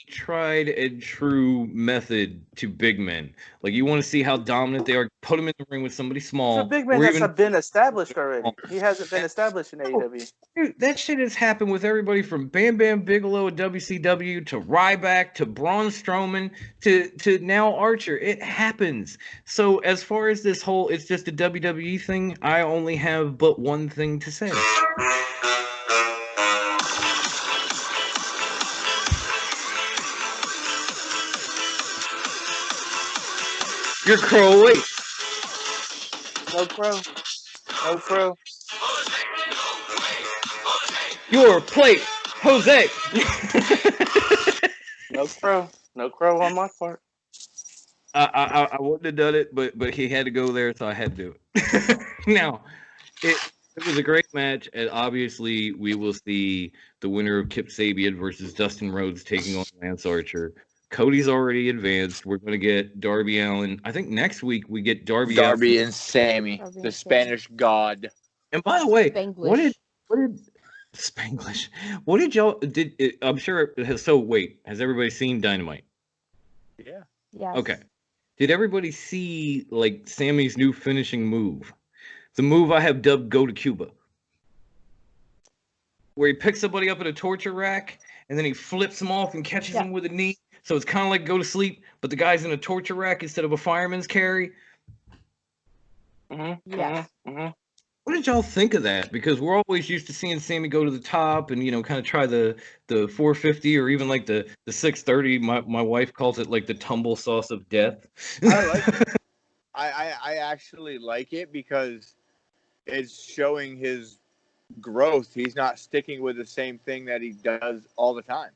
tried and true method to big men. Like, you want to see how dominant they are, put them in the ring with somebody small. It's a big man that's been established already. He hasn't been established in AEW. Dude, that shit has happened with everybody from Bam Bam Bigelow at WCW to Ryback to Braun Strowman to now Archer. It happens. So as far as this whole it's just a WWE thing, I only have but one thing to say. Your crow away. No crow. No crow. Your plate, Jose. No crow. No crow on my part. I wouldn't have done it, but he had to go there, so I had to do it. Now, it was a great match, and obviously we will see the winner of Kip Sabian versus Dustin Rhodes taking on Lance Archer. Cody's already advanced. We're going to get Darby Allin. I think next week we get Darby and Sammy, the Spanish God. And by the way, Spanglish. what did Spanglish? What did y'all I'm sure it has. So wait, has everybody seen Dynamite? Yeah. Yes. Okay. Did everybody see like Sammy's new finishing move? The move I have dubbed "Go to Cuba," where he picks somebody up in a torture rack and then he flips them off and catches them with a knee. So it's kind of like go to sleep, but the guy's in a torture rack instead of a fireman's carry. Mm-hmm. Yes. Mm-hmm. What did y'all think of that? Because we're always used to seeing Sammy go to the top and, kind of try the 450 or even like the 630. My wife calls it like the tumble sauce of death. I like it. I actually like it because it's showing his growth. He's not sticking with the same thing that he does all the time.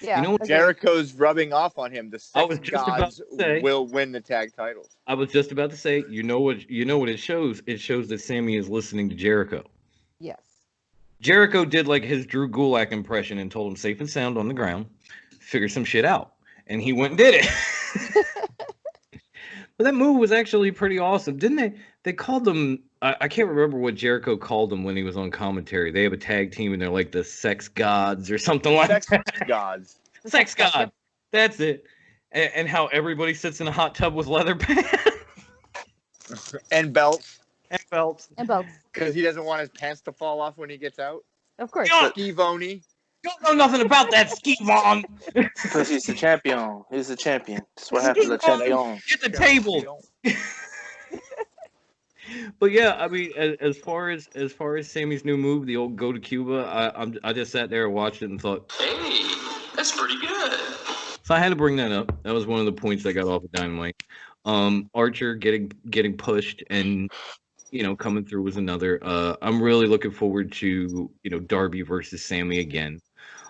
Yeah, Jericho's rubbing off on him. The Sex Gods say, will win the tag titles. I was just about to say, you know what it shows? It shows that Sammy is listening to Jericho. Yes. Jericho did like his Drew Gulak impression and told him safe and sound on the ground, figure some shit out. And he went and did it. But that move was actually pretty awesome. Didn't they? They called them, I can't remember what Jericho called them when he was on commentary. They have a tag team and they're like the Sex Gods or something like that. Sex Gods. Sex Gods. That's it. And how everybody sits in a hot tub with leather pants. And belts. And belts. Because he doesn't want his pants to fall off when he gets out. Of course. Skivoni. Don't know nothing about that, Skivon. Because he's the champion. He's the champion. That's what happens to the champion. Get the table. But yeah, I mean, as far as Sammy's new move, the old go to Cuba, I just sat there and watched it and thought, hey, that's pretty good. So I had to bring that up. That was one of the points I got off of Dynamite. Archer getting pushed and coming through was another. I'm really looking forward to Darby versus Sammy again.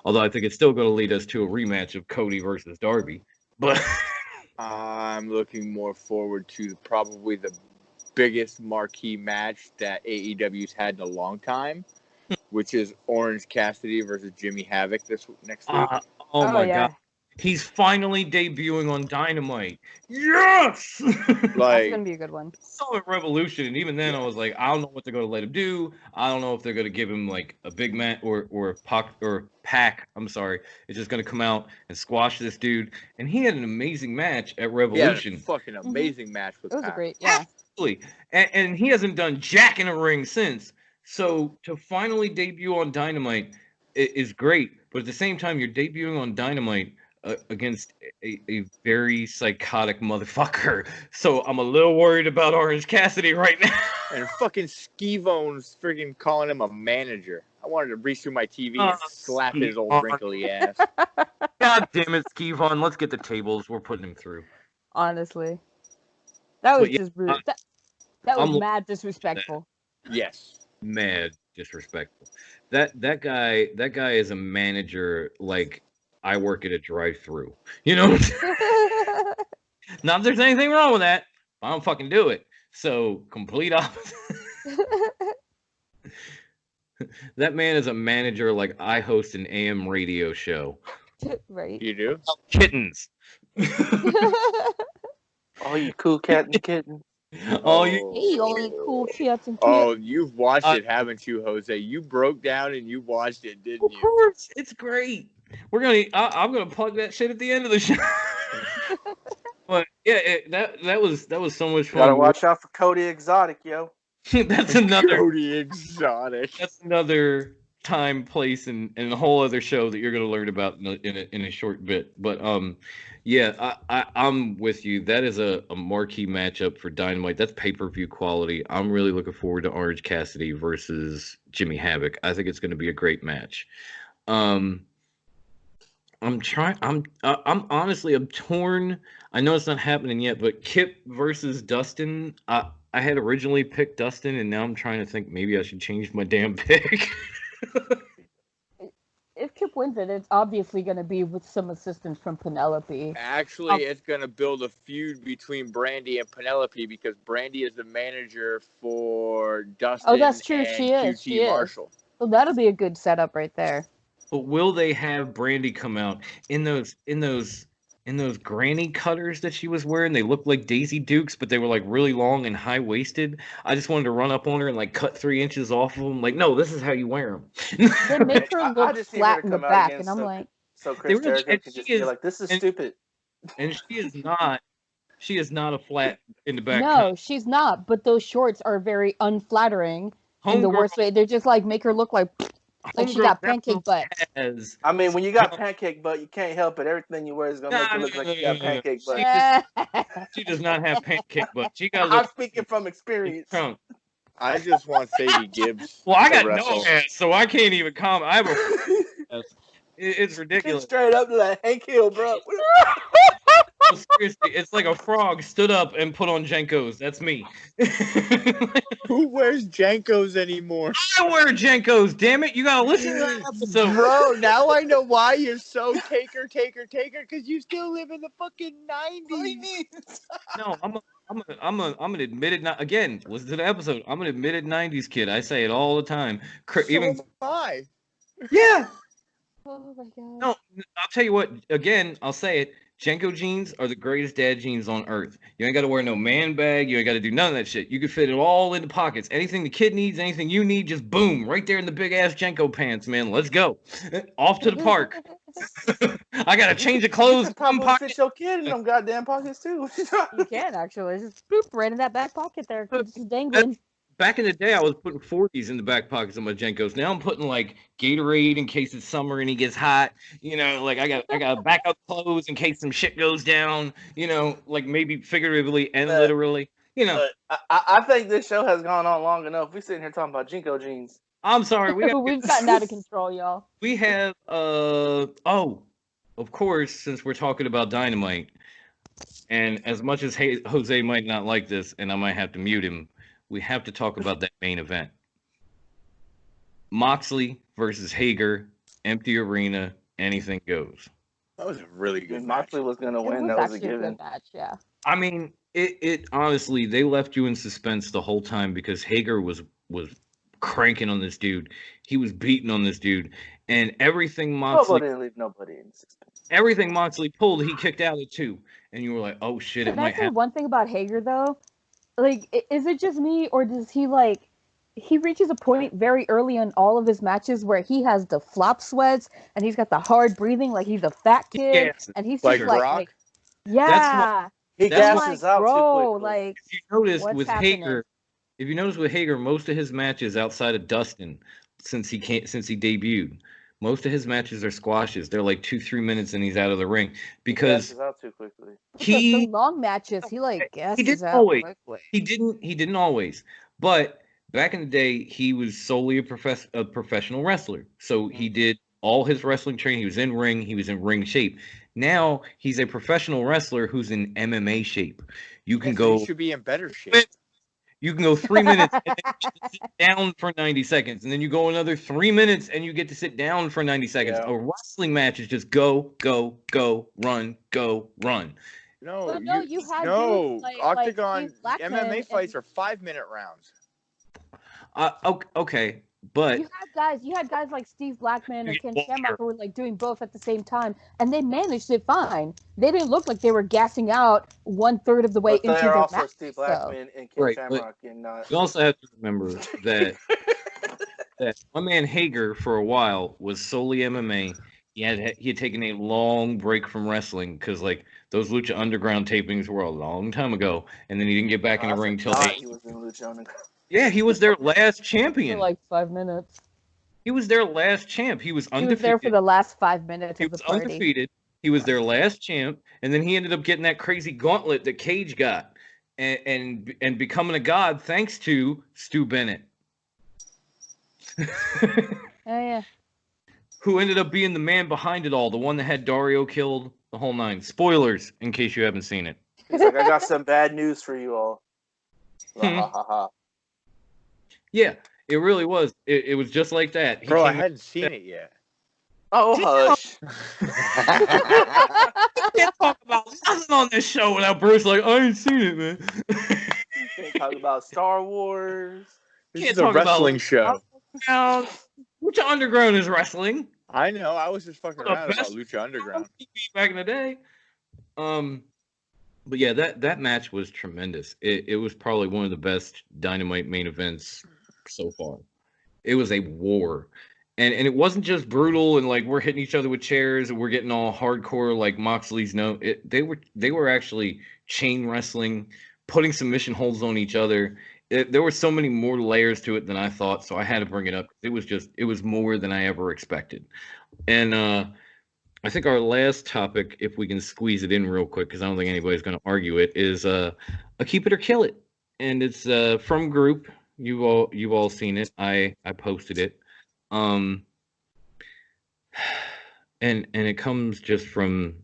Although I think it's still going to lead us to a rematch of Cody versus Darby. But I'm looking more forward to probably the biggest marquee match that AEW's had in a long time, which is Orange Cassidy versus Jimmy Havoc this next week. Oh my God. He's finally debuting on Dynamite. Yes! That's going to be a good one. I saw it Revolution, and even then I was like, I don't know what they're going to let him do. I don't know if they're going to give him like a big match or Pac. I'm sorry. It's just going to come out and squash this dude. And he had an amazing match at Revolution. Yeah, fucking amazing match with It was Pac. a great, yeah. Absolutely. And he hasn't done jack in a ring since. So to finally debut on Dynamite is great. But at the same time, you're debuting on Dynamite against a very psychotic motherfucker. So I'm a little worried about Orange Cassidy right now. And fucking Skivone's freaking calling him a manager. I wanted to reach through my TV and slap his old wrinkly ass. God damn it, Skivon. Let's get the tables. We're putting him through. Honestly. That was just rude. That was mad disrespectful. Yes. Mad disrespectful. That guy is a manager like I work at a drive-through. Not if there's anything wrong with that. I don't fucking do it. So complete opposite. That man is a manager like I host an AM radio show. Right. You do? Kittens. Oh, you cool cat and kitten. Oh, you. Hey, only cool cats and kittens. Oh, you've watched it, haven't you, Jose? You broke down and you watched it, didn't you? Of course, it's great. I'm gonna plug that shit at the end of the show. But yeah, that was so much fun. Gotta watch out for Cody Exotic, yo. That's another Cody Exotic. That's another time, place, and a whole other show that you're gonna learn about in a short bit. But yeah, I'm with you. That is a marquee matchup for Dynamite. That's pay-per-view quality. I'm really looking forward to Orange Cassidy versus Jimmy Havoc. I think it's going to be a great match. I'm honestly torn. I know it's not happening yet, but Kip versus Dustin. I had originally picked Dustin, and now I'm trying to think maybe I should change my damn pick. If Kip wins it, it's obviously going to be with some assistance from Penelope. Actually, it's going to build a feud between Brandy and Penelope because Brandy is the manager for Dustin. Oh, that's true. And she is. QT She Marshall. is. So that'll be a good setup right there. But will they have Brandy come out in those granny cutters that she was wearing? They looked like Daisy Dukes, but they were like really long and high waisted. I just wanted to run up on her and like cut 3 inches off of them. Like, no, this is how you wear them. They make her look flat in the back, and I'm like, so Chris Jericho can just be like, this is stupid. And she is not a flat in the back. No, she's not. But those shorts are very unflattering in the worst way. They're just like make her look like she got pancake butt. I mean, when you got pancake butt, you can't help it. Everything you wear is gonna make you look like you got pancake butt. She does not have pancake butt. She got. I'm speaking from experience. I just want Sadie Gibbs. Well, I got no ass, so I can't even comment. I have a. It's ridiculous. It's straight up like Hank Hill, bro. Seriously, it's like a frog stood up and put on Jenkos. That's me. Who wears Jenkos anymore? I wear Jenkos, damn it. You gotta listen to that episode. Bro, now I know why you're so taker, because you still live in the fucking 90s. No, I'm an admitted, again, listen to the episode. I'm an admitted 90s kid. I say it all the time. Even why? Yeah. Oh my god. No, I'll tell you what, again, I'll say it. Jenko jeans are the greatest dad jeans on earth. You ain't got to wear no man bag. You ain't got to do none of that shit. You can fit it all in the pockets. Anything the kid needs, anything you need, just boom, right there in the big ass Jenko pants, man. Let's go. Off to the park. I got to change the clothes. Probably fit your kid in them goddamn pockets too. You can actually just boop right in that back pocket there. Just dangling. Back in the day, I was putting 40s in the back pockets of my Jenkos. Now I'm putting like Gatorade in case it's summer and he gets hot. You know, like I got backup clothes in case some shit goes down. You know, like maybe figuratively and literally. You know, I think this show has gone on long enough. We're sitting here talking about Jenko jeans. I'm sorry, we've gotten out of control, y'all. We have of course, since we're talking about Dynamite, and as much as Jose might not like this, and I might have to mute him. We have to talk about that main event. Moxley versus Hager, empty arena, anything goes. That was a really good match. Moxley was going to win. That was a given. Match, yeah. I mean, it honestly, they left you in suspense the whole time because Hager was cranking on this dude. He was beating on this dude. And everything Moxley... Nobody leave nobody in suspense. Everything Moxley pulled, he kicked out at 2. And you were like, oh shit, it might happen. One thing about Hager, though, like, is it just me, or does he, like, he reaches a point very early in all of his matches where he has the flop sweats, and he's got the hard breathing, like he's a fat kid, and he's like just Brock? Yeah. He gasses out too quickly. Like, if you notice with Hager, most of his matches outside of Dustin, since he debuted, most of his matches are squashes. They're like 2-3 minutes and he's out of the ring because he gasses out too quickly. The long matches, he like gasses out always. quickly. He didn't always. But back in the day, he was solely a professional wrestler. So he did all his wrestling training. He was in ring. He was in ring shape. Now he's a professional wrestler who's in MMA shape. You can go. He should be in better shape. You can go 3 minutes and then you sit down for 90 seconds. And then you go another 3 minutes and you get to sit down for 90 seconds. Yeah. A wrestling match is just go, run, go, run. No, like, Octagon MMA fights are 5-minute rounds. Okay, but you had guys like Steve Blackman and Ken Shamrock who were like doing both at the same time, and they managed it fine. They didn't look like they were gassing out 1/3 of the way into their match. Steve Blackman and Ken Shamrock, and not. You also have to remember that my man Hager for a while was solely MMA. he had taken a long break from wrestling because like those Lucha Underground tapings were a long time ago, and then he didn't get back in the ring till he was in Lucha Underground. Yeah, he was their last champion. For like 5 minutes. He was their last champ. He was undefeated. He was there for the last 5 minutes He of the was party. undefeated. He was their last champ, and then he ended up getting that crazy gauntlet that Cage got, and becoming a god thanks to Stu Bennett. Oh yeah. Who ended up being the man behind it all, the one that had Dario killed, the whole nine. Spoilers, in case you haven't seen it. It's like, I got some bad news for you all. Yeah, it really was. It was just like that. Bro, I hadn't seen it yet. Oh, hush. You can't talk about nothing on this show without Bruce like, I ain't seen it, man. Can't talk about Star Wars. This is a wrestling show. Lucha Underground is wrestling. I know. I was just fucking around about Lucha Underground back in the day. But yeah, that match was tremendous. It was probably one of the best Dynamite main events so far. It was a war. And it wasn't just brutal and like we're hitting each other with chairs and we're getting all hardcore like Moxley's they were actually chain wrestling, putting submission holds on each other. There were so many more layers to it than I thought, so I had to bring it up. It was more than I ever expected. And I think our last topic, if we can squeeze it in real quick, because I don't think anybody's going to argue it, is a Keep It or Kill It, and it's from Group. You've all seen it. I posted it, and it comes just from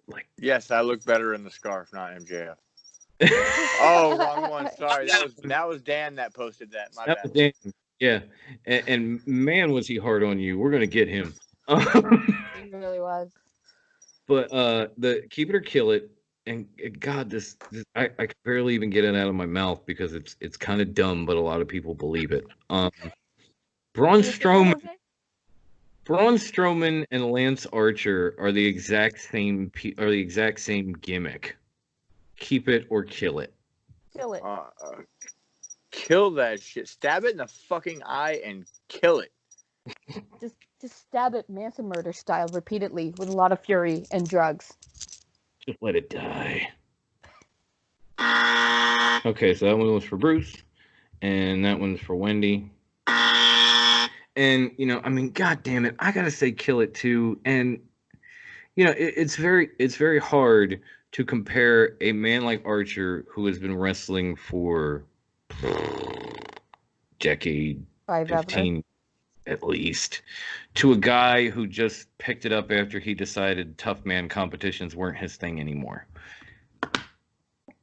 like. Yes, I look better in the scarf, not MJF. Oh, wrong one. Sorry, that was Dan that posted that. My bad. Dan. Yeah, and man, was he hard on you. We're gonna get him. He really was. But the Keep It or Kill It, and God, this I can barely even get it out of my mouth because it's kind of dumb, but a lot of people believe it. Braun Strowman and Lance Archer are the exact same gimmick. Keep it or kill it. Kill it. Kill that shit. Stab it in the fucking eye and kill it. Just stab it Manson murder style repeatedly with a lot of fury and drugs. Just let it die. Okay, so that one was for Bruce, and that one's for Wendy. And I mean, God damn it, I gotta say, kill it too. And it's very hard to compare a man like Archer, who has been wrestling for decade, 15 at least, to a guy who just picked it up after he decided tough man competitions weren't his thing anymore.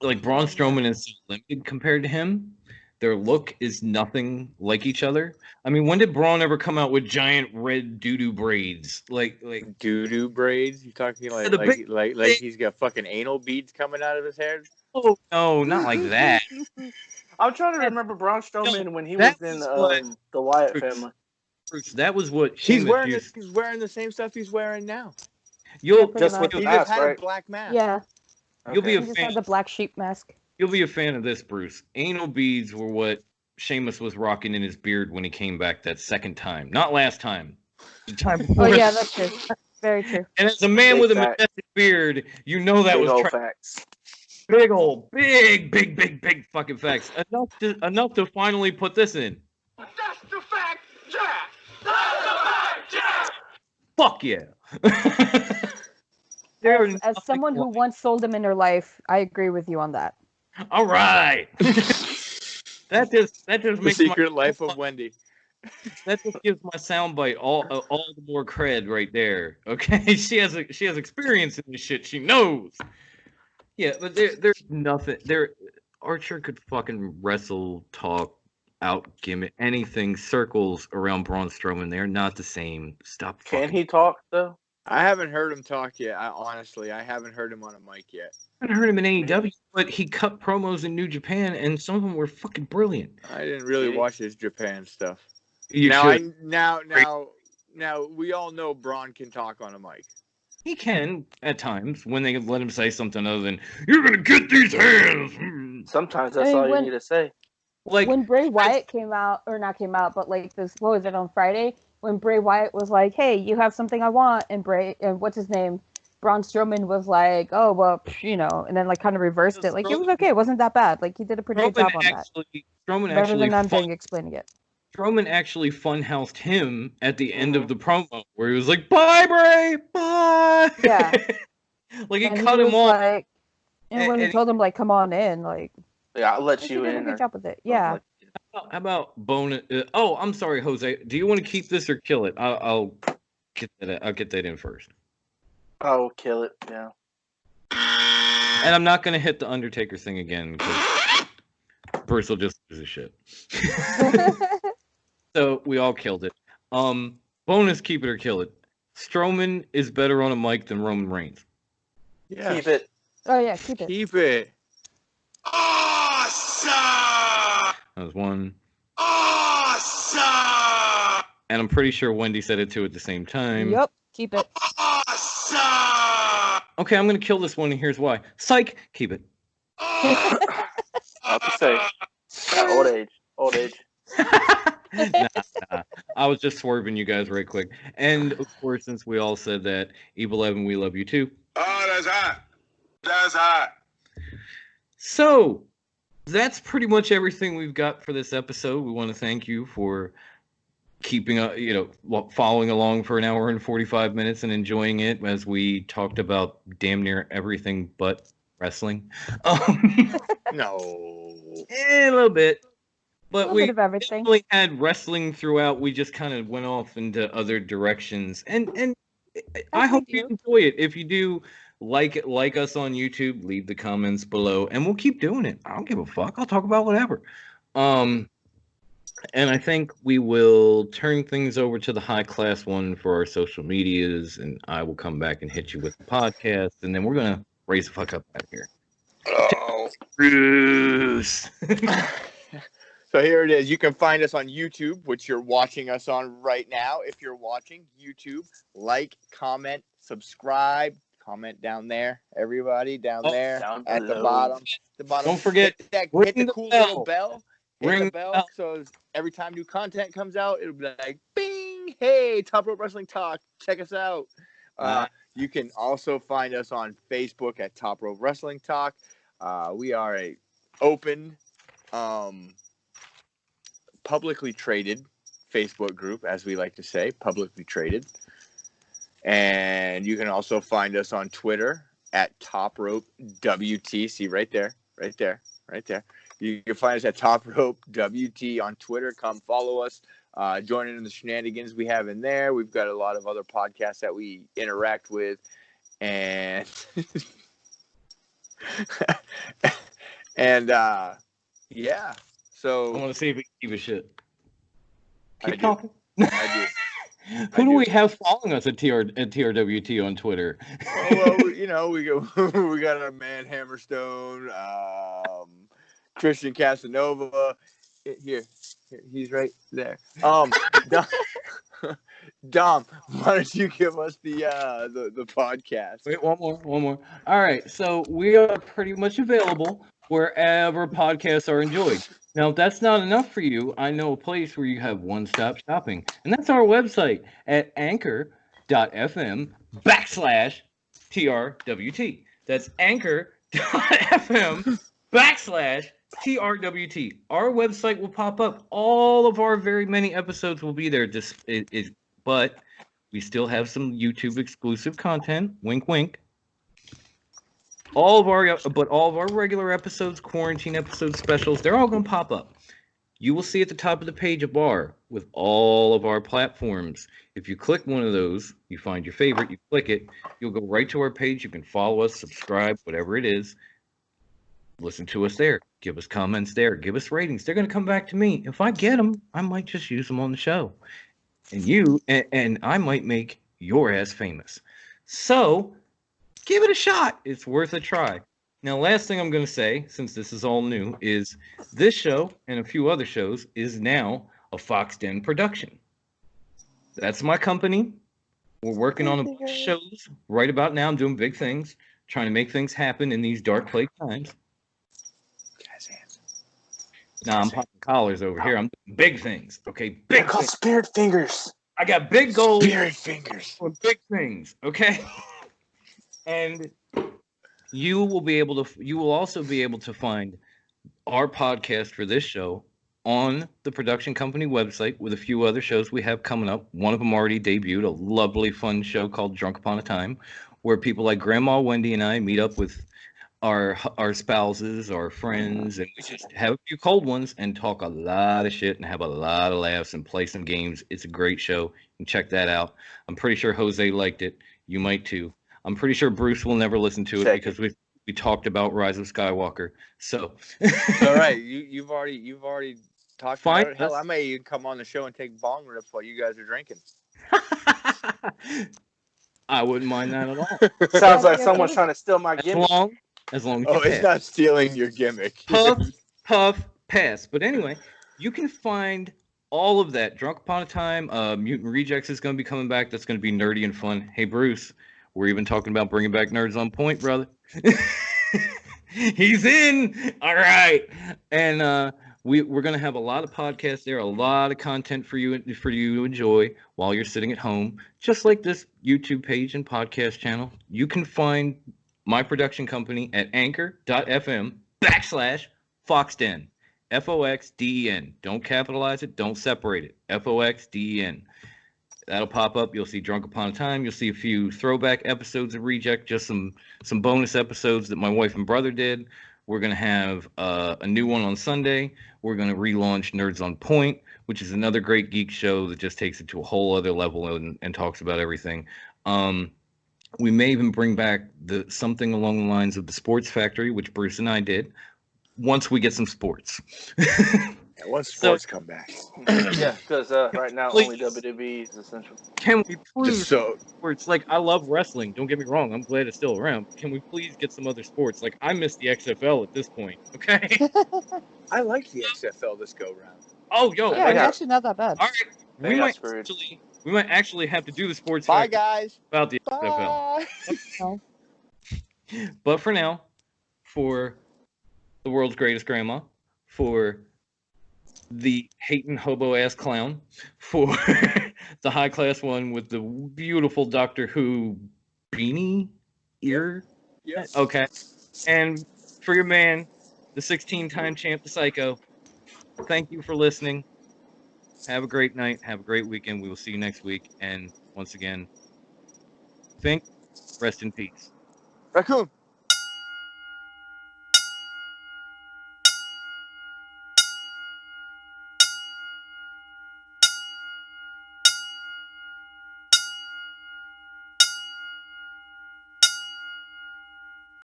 Like, Braun Strowman is so limited compared to him. Their look is nothing like each other. I mean, when did Braun ever come out with giant red doo-doo braids? Like doo-doo braids? You talking like he's got fucking anal beads coming out of his hair? Oh no, not like that. I'm trying to remember Braun Strowman when he was in the Wyatt family. That was what he's wearing. He's wearing the same stuff he's wearing now. Just with the mask, had right? A black mask. Yeah. You'll be a he just fan. had the black sheep mask. You'll be a fan of this, Bruce. Anal beads were what Sheamus was rocking in his beard when he came back that second time. Not last time. The time before. Oh yeah, that's true. Very true. And as a man with a majestic beard, you know that was facts. Big old, big fucking facts. Enough to finally put this in. That's the fact, Jack. That's the fact, Jack. Fuck yeah. As someone who once sold them in her life, I agree with you on that. All right. that just makes the secret life of Wendy. That just gives my soundbite all the more cred right there. Okay, she has experience in this shit. She knows. Yeah, but there's nothing there. Archer could fucking wrestle, talk, out gimmick, anything. Circles around Braun Strowman. They're not the same. Stop. Can he talk though? I haven't heard him talk yet. I haven't heard him on a mic yet. I haven't heard him in AEW, but he cut promos in New Japan, and some of them were fucking brilliant. I didn't really watch his Japan stuff. Now we all know Braun can talk on a mic. He can at times when they let him say something other than "You're gonna get these hands." Sometimes that's all you need to say. Like when Bray Wyatt came out, or not came out, but like this, what was it on Friday? when Bray Wyatt was like, "Hey, you have something I want," and what's his name, Braun Strowman was like, "Oh well, you know," and then like kind of reversed it. Like it was okay. It wasn't that bad. Like he did a pretty good job on that. Better than I'm doing explaining it. Strowman actually funhoused him at the end of the promo where he was like, "Bye, Bray, bye." Yeah. Like he cut him off. Like, and when he told him like, "Come on in," like, yeah, I'll let you in. He did a good job with it. Yeah. How about bonus? Oh, I'm sorry, Jose. Do you want to keep this or kill it? I'll get that. I'll get that in first. I'll kill it. Yeah. And I'm not gonna hit the Undertaker thing again because Bruce will just lose his shit. So we all killed it. Bonus, keep it or kill it. Strowman is better on a mic than Roman Reigns. Yeah. Keep it. Oh yeah, keep it. Keep it. Awesome! That was one. Awesome! And I'm pretty sure Wendy said it too at the same time. Yep, keep it. Awesome! Okay, I'm gonna kill this one, and here's why. Psych, keep it. I have to say, old age. Nah. I was just swerving you guys right quick. And of course, since we all said that, Evil Evan, we love you too. Oh, that's hot. That's hot. So that's pretty much everything we've got for this episode. We want to thank you for keeping following along for an hour and 45 minutes and enjoying it as we talked about damn near everything but wrestling. No. A little bit. But we definitely had wrestling throughout. We just kind of went off into other directions. And I hope you enjoy it. If you do like us on YouTube, leave the comments below. And we'll keep doing it. I don't give a fuck. I'll talk about whatever. And I think we will turn things over to the high class one for our social medias. And I will come back and hit you with the podcast. And then we're going to raise the fuck up out of here. Oh. Bruce. So here it is. You can find us on YouTube, which you're watching us on right now. If you're watching YouTube, like, comment, subscribe, comment down there. Everybody down there at the bottom. Don't forget, hit the cool little bell. Hit the bell. So every time new content comes out, it'll be like, bing, hey, Top Rope Wrestling Talk. Check us out. You can also find us on Facebook at Top Rope Wrestling Talk. We are a open, publicly traded Facebook group, as we like to say, publicly traded. And you can also find us on Twitter at Top Rope WT. See right there. You can find us at Top Rope WT on Twitter. Come follow us. Join in the shenanigans we have in there. We've got a lot of other podcasts that we interact with. And yeah. So I want to see if we can keep a shit. Keep talking. I do. Who do we have following us at TRWT on Twitter? Well, we got our man Hammerstone, Christian Casanova. Here, he's right there. Dom, why don't you give us the podcast? Wait, one more. All right, so we are pretty much available wherever podcasts are enjoyed. Now, if that's not enough for you, I know a place where you have one-stop shopping, and that's our website at anchor.fm/TRWT. That's anchor.fm/TRWT. Our website will pop up. All of our very many episodes will be there. But we still have some YouTube exclusive content. Wink, wink. All of our regular episodes, quarantine episodes, specials, they're all going to pop up. You will see at the top of the page a bar with all of our platforms. If you click one of those, you find your favorite, you click it, you'll go right to our page. You can follow us, subscribe, whatever it is. Listen to us there. Give us comments there. Give us ratings. They're going to come back to me. If I get them, I might just use them on the show. And I might make your ass famous. So give it a shot. It's worth a try. Now, last thing I'm going to say, since this is all new, is this show and a few other shows is now a Fox Den production. That's my company. We're working on a bunch of shows right about now. I'm doing big things, trying to make things happen in these dark plague times. Nah, I'm popping collars over here. I'm doing big things. Okay, big things. Spirit fingers. I got big goals. Spirit fingers. For big things, okay? And you will also be able to find our podcast for this show on the production company website with a few other shows we have coming up. One of them already debuted, a lovely, fun show called Drunk Upon a Time, where people like Grandma Wendy and I meet up with our spouses, our friends, and we just have a few cold ones and talk a lot of shit and have a lot of laughs and play some games. It's a great show. You can check that out. I'm pretty sure Jose liked it. You might too. I'm pretty sure Bruce will never listen to it because we talked about Rise of Skywalker. So all right, you've already talked about it. Hell, I may even come on the show and take bong rips while you guys are drinking. I wouldn't mind that at all. Sounds like someone's trying to steal my gimmick. As long as it's not stealing your gimmick. Puff, pass. But anyway, you can find all of that. Drunk Upon a Time, Mutant Rejects is going to be coming back. That's going to be nerdy and fun. Hey, Bruce, we're even talking about bringing back Nerds on Point, brother. He's in. All right. And we're going to have a lot of podcasts there, a lot of content for you to enjoy while you're sitting at home, just like this YouTube page and podcast channel. You can find my production company at anchor.fm/Foxden. FOXDEN. Don't capitalize it. Don't separate it. FOXDEN. That'll pop up. You'll see Drunk Upon a Time. You'll see a few throwback episodes of Reject, just some bonus episodes that my wife and brother did. We're going to have a new one on Sunday. We're going to relaunch Nerds on Point, which is another great geek show that just takes it to a whole other level and talks about everything. We may even bring back something along the lines of the Sports Factory, which Bruce and I did, once we get some sports. Once sports come back. Yeah, because right now only WWE is essential. Can we please? Sports? Like, I love wrestling. Don't get me wrong. I'm glad it's still around. Can we please get some other sports? Like, I miss the XFL at this point. Okay. I like the XFL this go round. Oh, yo. Yeah, it's actually not that bad. All right. We might actually have to do the sports. Bye, guys. About the XFL. But for now, for the world's greatest grandma, for the hating hobo ass clown, for the high class one with the beautiful Doctor Who beanie ear. Yes. Okay. And for your man, the 16-time champ, the Psycho. Thank you for listening. Have a great night. Have a great weekend. We will see you next week. And once again, Fink, rest in peace. Raccoon.